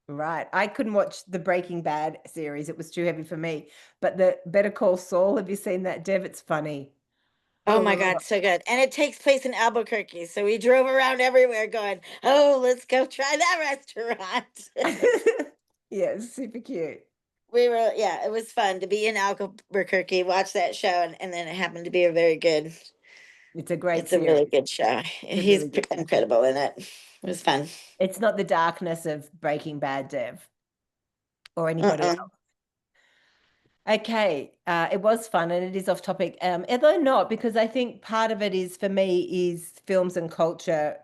B: Right. I couldn't watch the Breaking Bad series. It was too heavy for me. But the Better Call Saul, have you seen that, Dev? It's funny.
A: Oh my God, so good. And it takes place in Albuquerque. So we drove around everywhere going, oh, let's go try that restaurant.
B: Yeah, it's super cute.
A: It was fun to be in Albuquerque, watch that show, and then it happened to be a very good,
B: It's a great
A: it's a really
B: series.
A: good show. He's
B: really good show.
A: incredible in it. It was fun.
B: It's not the darkness of Breaking Bad, Dev, or anybody else. Okay, it was fun and it is off topic, although not, because I think part of it is, for me, is films and culture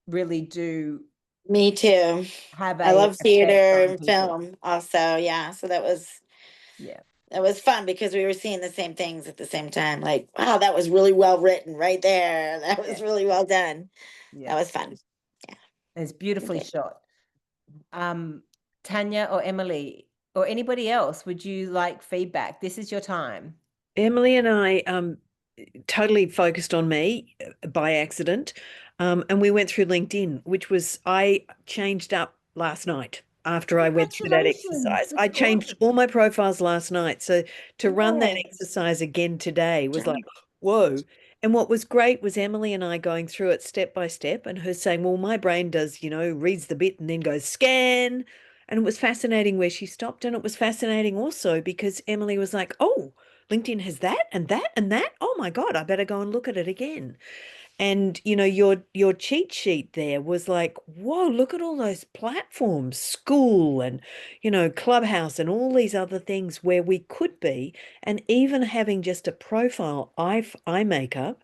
B: really do
A: Me too.
B: have
A: I love
B: effect
A: theater
B: on
A: and
B: people.
A: film also. Yeah. So that was fun because we were seeing the same things at the same time. Like, wow, that was really well written right there. That was really well done.
B: Yeah.
A: That was fun. Yeah.
B: It's beautifully shot. Tanya or Emily or anybody else, would you like feedback? This is your time.
E: Emily and I totally focused on me by accident. And we went through LinkedIn, which was, I changed up last night after I went through that exercise. I changed all my profiles last night. So to run that exercise again today was like, whoa. And what was great was Emily and I going through it step by step and her saying, well, my brain does, reads the bit and then goes scan. And it was fascinating where she stopped. And it was fascinating also because Emily was like, oh, LinkedIn has that and that and that. Oh my God, I better go and look at it again. And your cheat sheet there was like, whoa, look at all those platforms, school and Clubhouse and all these other things where we could be, and even having just a profile eye makeup,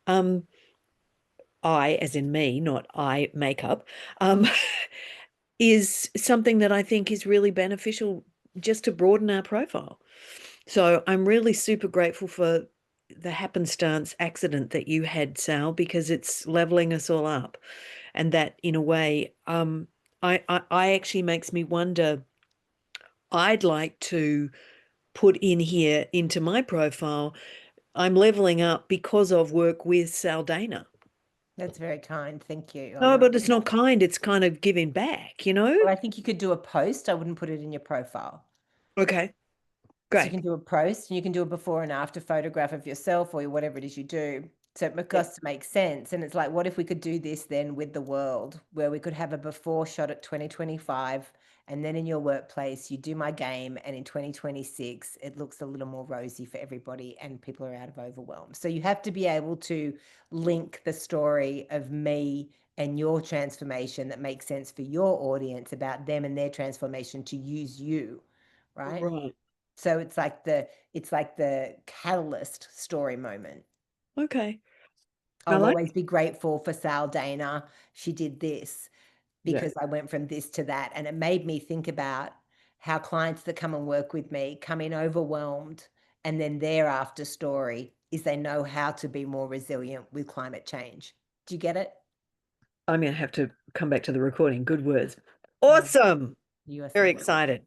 E: I as in me, not eye makeup, is something that I think is really beneficial just to broaden our profile. So I'm really super grateful for the happenstance accident that you had, Sal, because it's leveling us all up. And that in a way, I actually makes me wonder, I'd like to put in here into my profile, I'm leveling up because of work with Sal Dana.
B: That's very kind. Thank you.
E: No, but it's not kind. It's kind of giving back,
B: Well, I think you could do a post. I wouldn't put it in your profile.
E: Okay.
B: So you
E: Great.
B: can do a post and you can do a before and after photograph of yourself or whatever it is you do. So it has to make sense. And it's like, what if we could do this then with the world, where we could have a before shot at 2025, and then in your workplace, you do my game, and in 2026, it looks a little more rosy for everybody and people are out of overwhelm. So you have to be able to link the story of me and your transformation that makes sense for your audience about them and their transformation to use you, right?
E: Right.
B: So it's like the catalyst story moment.
E: Okay. I
B: I'll
E: like.
B: always be grateful for Sal Dana. She did this
E: Yeah.
B: because I went from this to that. And it made me think about how clients that come and work with me come in overwhelmed. And then their after story is they know how to be more resilient with climate change. Do you get it?
E: I'm going to have to come back to the recording. Good words. Awesome.
B: You are so
E: Very
B: welcome.
E: excited.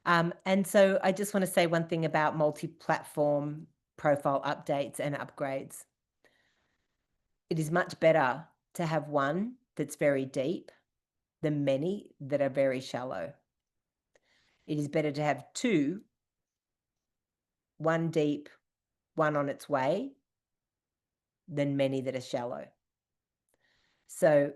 B: And so I just want to say one thing about multi-platform profile updates and upgrades. It is much better to have one that's very deep than many that are very shallow. It is better to have two, one deep, one on its way, than many that are shallow. So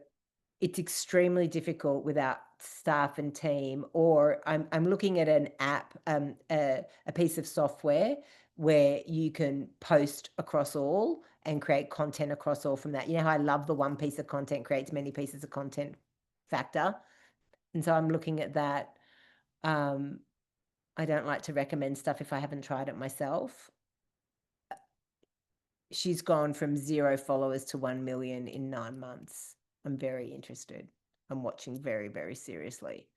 B: it's extremely difficult without staff and team, or I'm looking at an app, a piece of software where you can post across all and create content across all from that. You know how I love the one piece of content creates many pieces of content factor. And so I'm looking at that. I don't like to recommend stuff if I haven't tried it myself. She's gone from 0 followers to 1 million in 9 months. I'm very interested. I'm watching very, very seriously.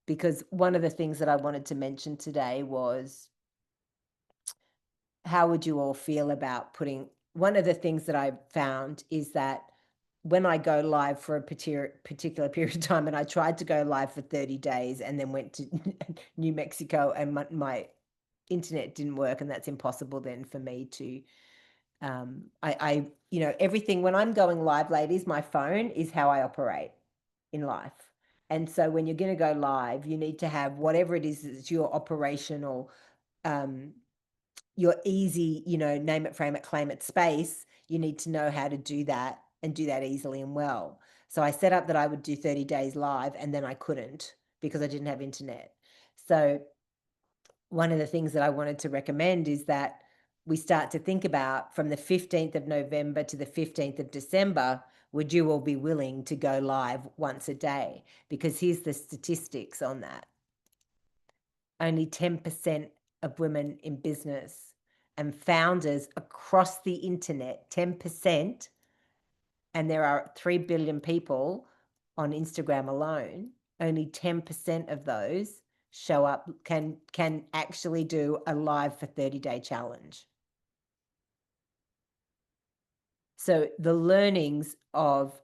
B: Because one of the things that I wanted to mention today was, how would you all feel about putting, one of the things that I found is that when I go live for a particular period of time, and I tried to go live for 30 days and then went to New Mexico, and my internet didn't work, and that's impossible then for me to, everything, when I'm going live, ladies, my phone is how I operate in life. And so when you're going to go live, you need to have whatever it is that's your operational, your easy, name it, frame it, claim it space. You need to know how to do that and do that easily and well. So I set up that I would do 30 days live, and then I couldn't because I didn't have internet. So one of the things that I wanted to recommend is that we start to think about, from the 15th of November to the 15th of December, would you all be willing to go live once a day? Because here's the statistics on that. Only 10% of women in business and founders across the internet, 10%, and there are 3 billion people on Instagram alone, only 10% of those show up, can actually do a live for 30-day challenge. So the learnings of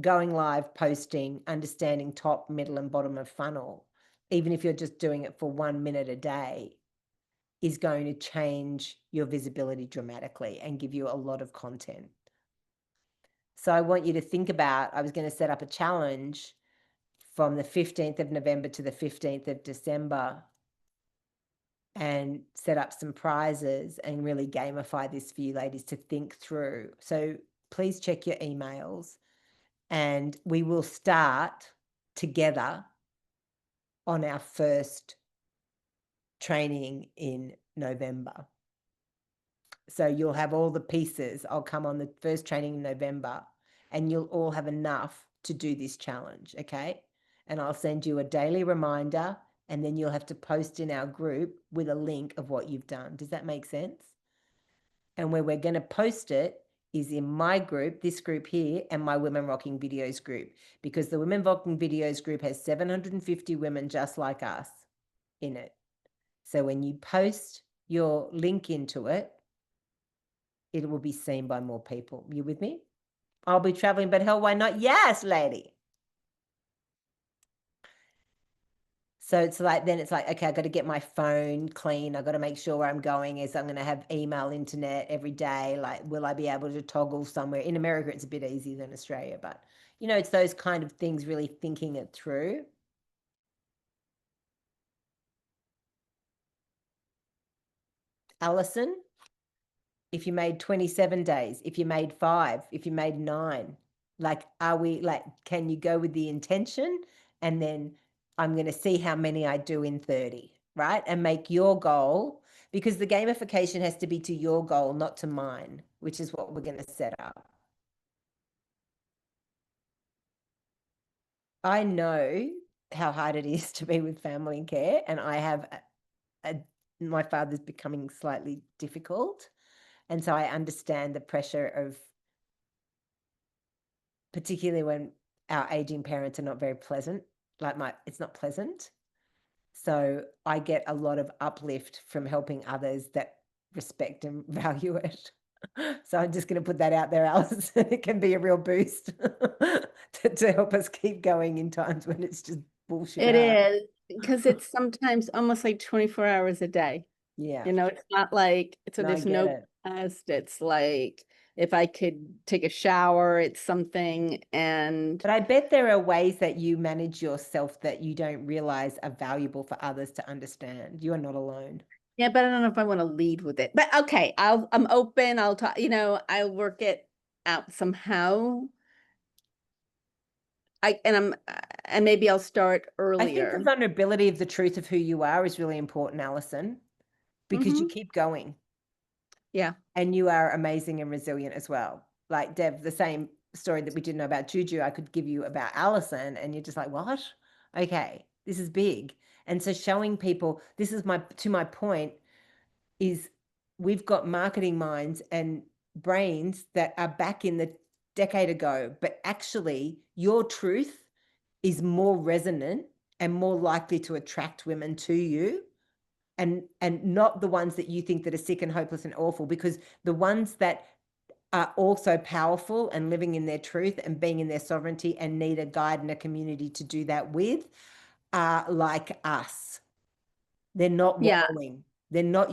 B: going live, posting, understanding top, middle, and bottom of funnel, even if you're just doing it for 1 minute a day, is going to change your visibility dramatically and give you a lot of content. So I want you to think about, I was going to set up a challenge from the 15th of November to the 15th of December and set up some prizes and really gamify this for you ladies to think through. So please check your emails, and we will start together on our first training in November. So you'll have all the pieces. I'll come on the first training in November, and you'll all have enough to do this challenge, okay? And I'll send you a daily reminder, and then you'll have to post in our group with a link of what you've done. Does that make sense? And where we're going to post it is in my group, this group here, and my Women Rocking Videos group, because the Women Rocking Videos group has 750 women just like us in it. So when you post your link into it, it will be seen by more people. You with me? I'll be traveling, but hell, why not? Yes, lady. So it's like, then it's like, okay, I got to get my phone clean. I got to make sure where I'm going is I'm going to have email, internet every day. Like, will I be able to toggle somewhere? In America, it's a bit easier than Australia, but you know, it's those kind of things, really thinking it through. Alison, if you made 27 days, if you made 5, if you made 9, like, are we like, can you go with the intention? And then I'm going to see how many I do in 30, right? And make your goal, because the gamification has to be to your goal, not to mine, which is what we're going to set up. I know how hard it is to be with family and care, and I have my father's becoming slightly difficult. And so I understand the pressure of, particularly when our aging parents are not very pleasant, it's not pleasant. So I get a lot of uplift from helping others that respect and value it. So I'm just going to put that out there, Alice. It can be a real boost to help us keep going in times when it's just bullshit.
D: It is, because it's sometimes almost like 24 hours a day.
B: Yeah.
D: You know, it's not like, so
B: No, I
D: there's
B: get
D: no
B: it.
D: past. It's like, if I could take a shower, it's something. And
B: But I bet there are ways that you manage yourself that you don't realize are valuable for others to understand. You are not alone.
D: yeah, but I don't know if I want to lead with it. But okay, I'm open. I'll talk, I'll work it out somehow. And maybe I'll start
B: I think the
D: earlier.
B: vulnerability of the truth of who you are is really important, Alison, because you keep going.
D: Yeah.
B: And you are amazing and resilient as well. Like Dev, the same story that we didn't know about Juju, I could give you about Alison, and you're just like, what? Okay, this is big. And so showing people, this is to my point, is we've got marketing minds and brains that are back in the decade ago, but actually your truth is more resonant and more likely to attract women to you, and not the ones that you think that are sick and hopeless and awful, because the ones that are also powerful and living in their truth and being in their sovereignty and need a guide and a community to do that with are like us. They're not wallowing. They're not,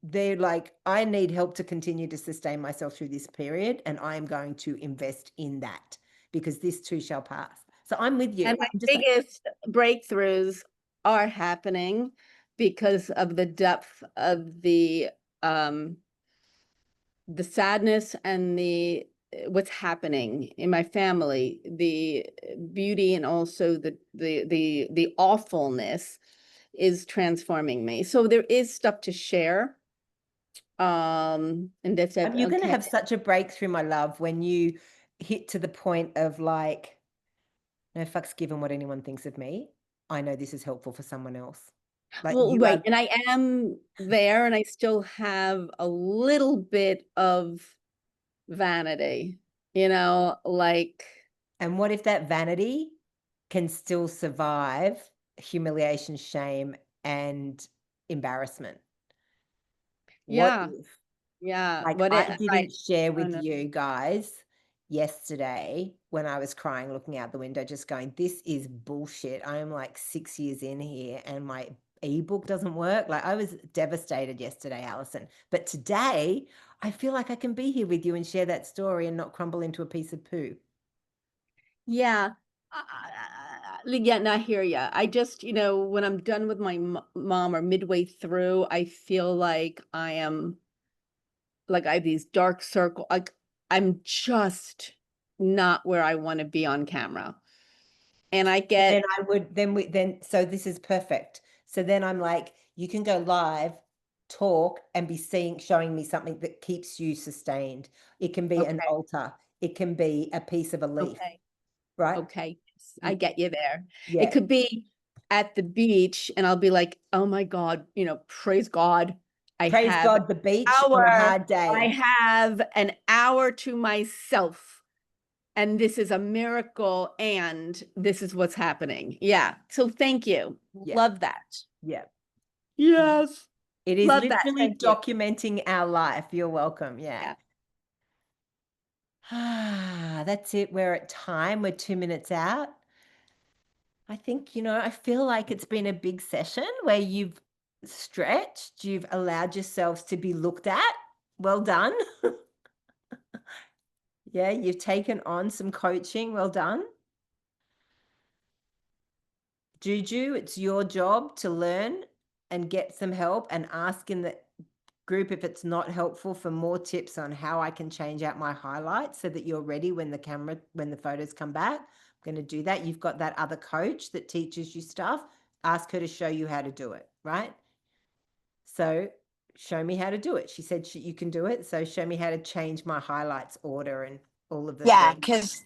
B: they're like, I need help to continue to sustain myself through this period, and I am going to invest in that because this too shall pass. So I'm with you.
D: And my
B: I'm just
D: biggest breakthroughs are happening because of the depth of the sadness and the what's happening in my family, the beauty, and also the awfulness is transforming me. So there is stuff to share. And that's it.
B: You're going to
D: Okay.
B: have such a breakthrough, my love, when you hit to the point of like, no fucks given what anyone thinks of me. I know this is helpful for someone else. Like
D: Well,
B: you
D: right.
B: are,
D: And I am there, and I still have a little bit of vanity, like.
B: and what if that vanity can still survive humiliation, shame, and embarrassment? What
D: Yeah.
B: if?
D: Yeah.
B: Like
D: What
B: I
D: it, right.
B: didn't share
D: I
B: with
D: know.
B: you guys yesterday when I was crying, looking out the window, just going, this is bullshit. I am like 6 years in here and my ebook doesn't work. Like I was devastated yesterday, Alison. But today I feel like I can be here with you and share that story and not crumble into a piece of poo.
D: Yeah. Yeah, and I hear you. I just, when I'm done with my mom or midway through, I feel like I have these dark circle. Like I'm just not where I want to be on camera. And I
B: Then
D: get,
B: I would, so this is perfect. So then I'm like, you can go live talk and be showing me something that keeps you sustained. It can be an
D: Okay.
B: altar. It can be a piece of a leaf,
D: Okay.
B: right?
D: Okay. I get you there.
B: Yeah.
D: It could be at the beach and I'll be like, oh my God, praise God.
B: Praise God, the beach on a hard day.
D: I have an hour to myself. And this is a miracle, and this is what's happening. Yeah. So thank you.
B: Yeah.
D: Love that.
B: Yeah.
D: Yes.
B: It is
D: Love that.
B: literally
D: Thank you.
B: documenting our life. You're welcome. Yeah. That's it. We're at time. We're 2 minutes out. I think, I feel like it's been a big session where you've stretched, you've allowed yourselves to be looked at. Well done. Yeah, you've taken on some coaching. Well done. Juju, it's your job to learn and get some help, and ask in the group if it's not helpful for more tips on how I can change out my highlights so that you're ready when the photos come back. I'm going to do that. You've got that other coach that teaches you stuff. Ask her to show you how to do it, right? So show me how to do it. She said you can do it. So show me how to change my highlights order and all of the
A: Yeah,
B: things.
A: because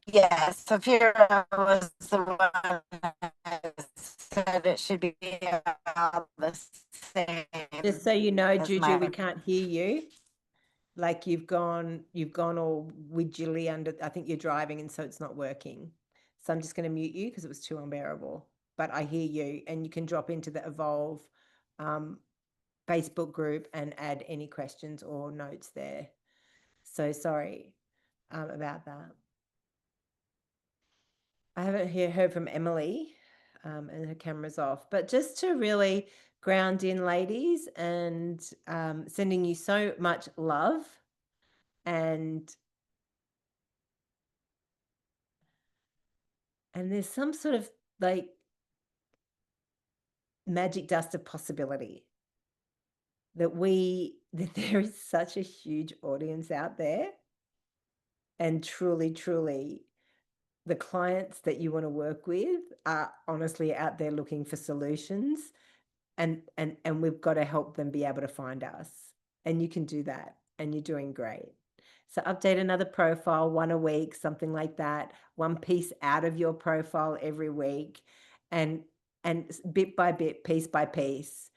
A: Safira was the one that said it should be all the same.
B: Just so you know,
A: as
B: Juju, we
A: my-
B: can't hear you. Like you've gone all widgily under. I think you're driving, and so it's not working. So I'm just going to mute you because it was too unbearable. But I hear you, and you can drop into the Evolve Facebook group and add any questions or notes there. So sorry about that. I haven't heard from Emily, and her camera's off. But just to really ground in, ladies, and sending you so much love, and there's some sort of like magic dust of possibility that there is such a huge audience out there, and truly the clients that you want to work with are honestly out there looking for solutions, and we've got to help them be able to find us, and you can do that, and you're doing great. So update another profile, one a week, something like that, one piece out of your profile every week, and bit by bit, piece by piece,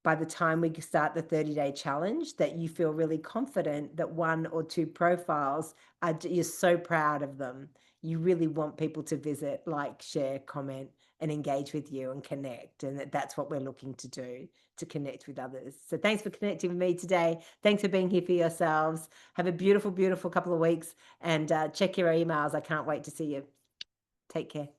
B: by the time we start the 30-day challenge, that you feel really confident that 1 or 2 profiles you're so proud of them. You really want people to visit, like, share, comment, and engage with you and connect. And that's what we're looking to do, to connect with others. So thanks for connecting with me today. Thanks for being here for yourselves. Have a beautiful, beautiful couple of weeks, and check your emails. I can't wait to see you. Take care.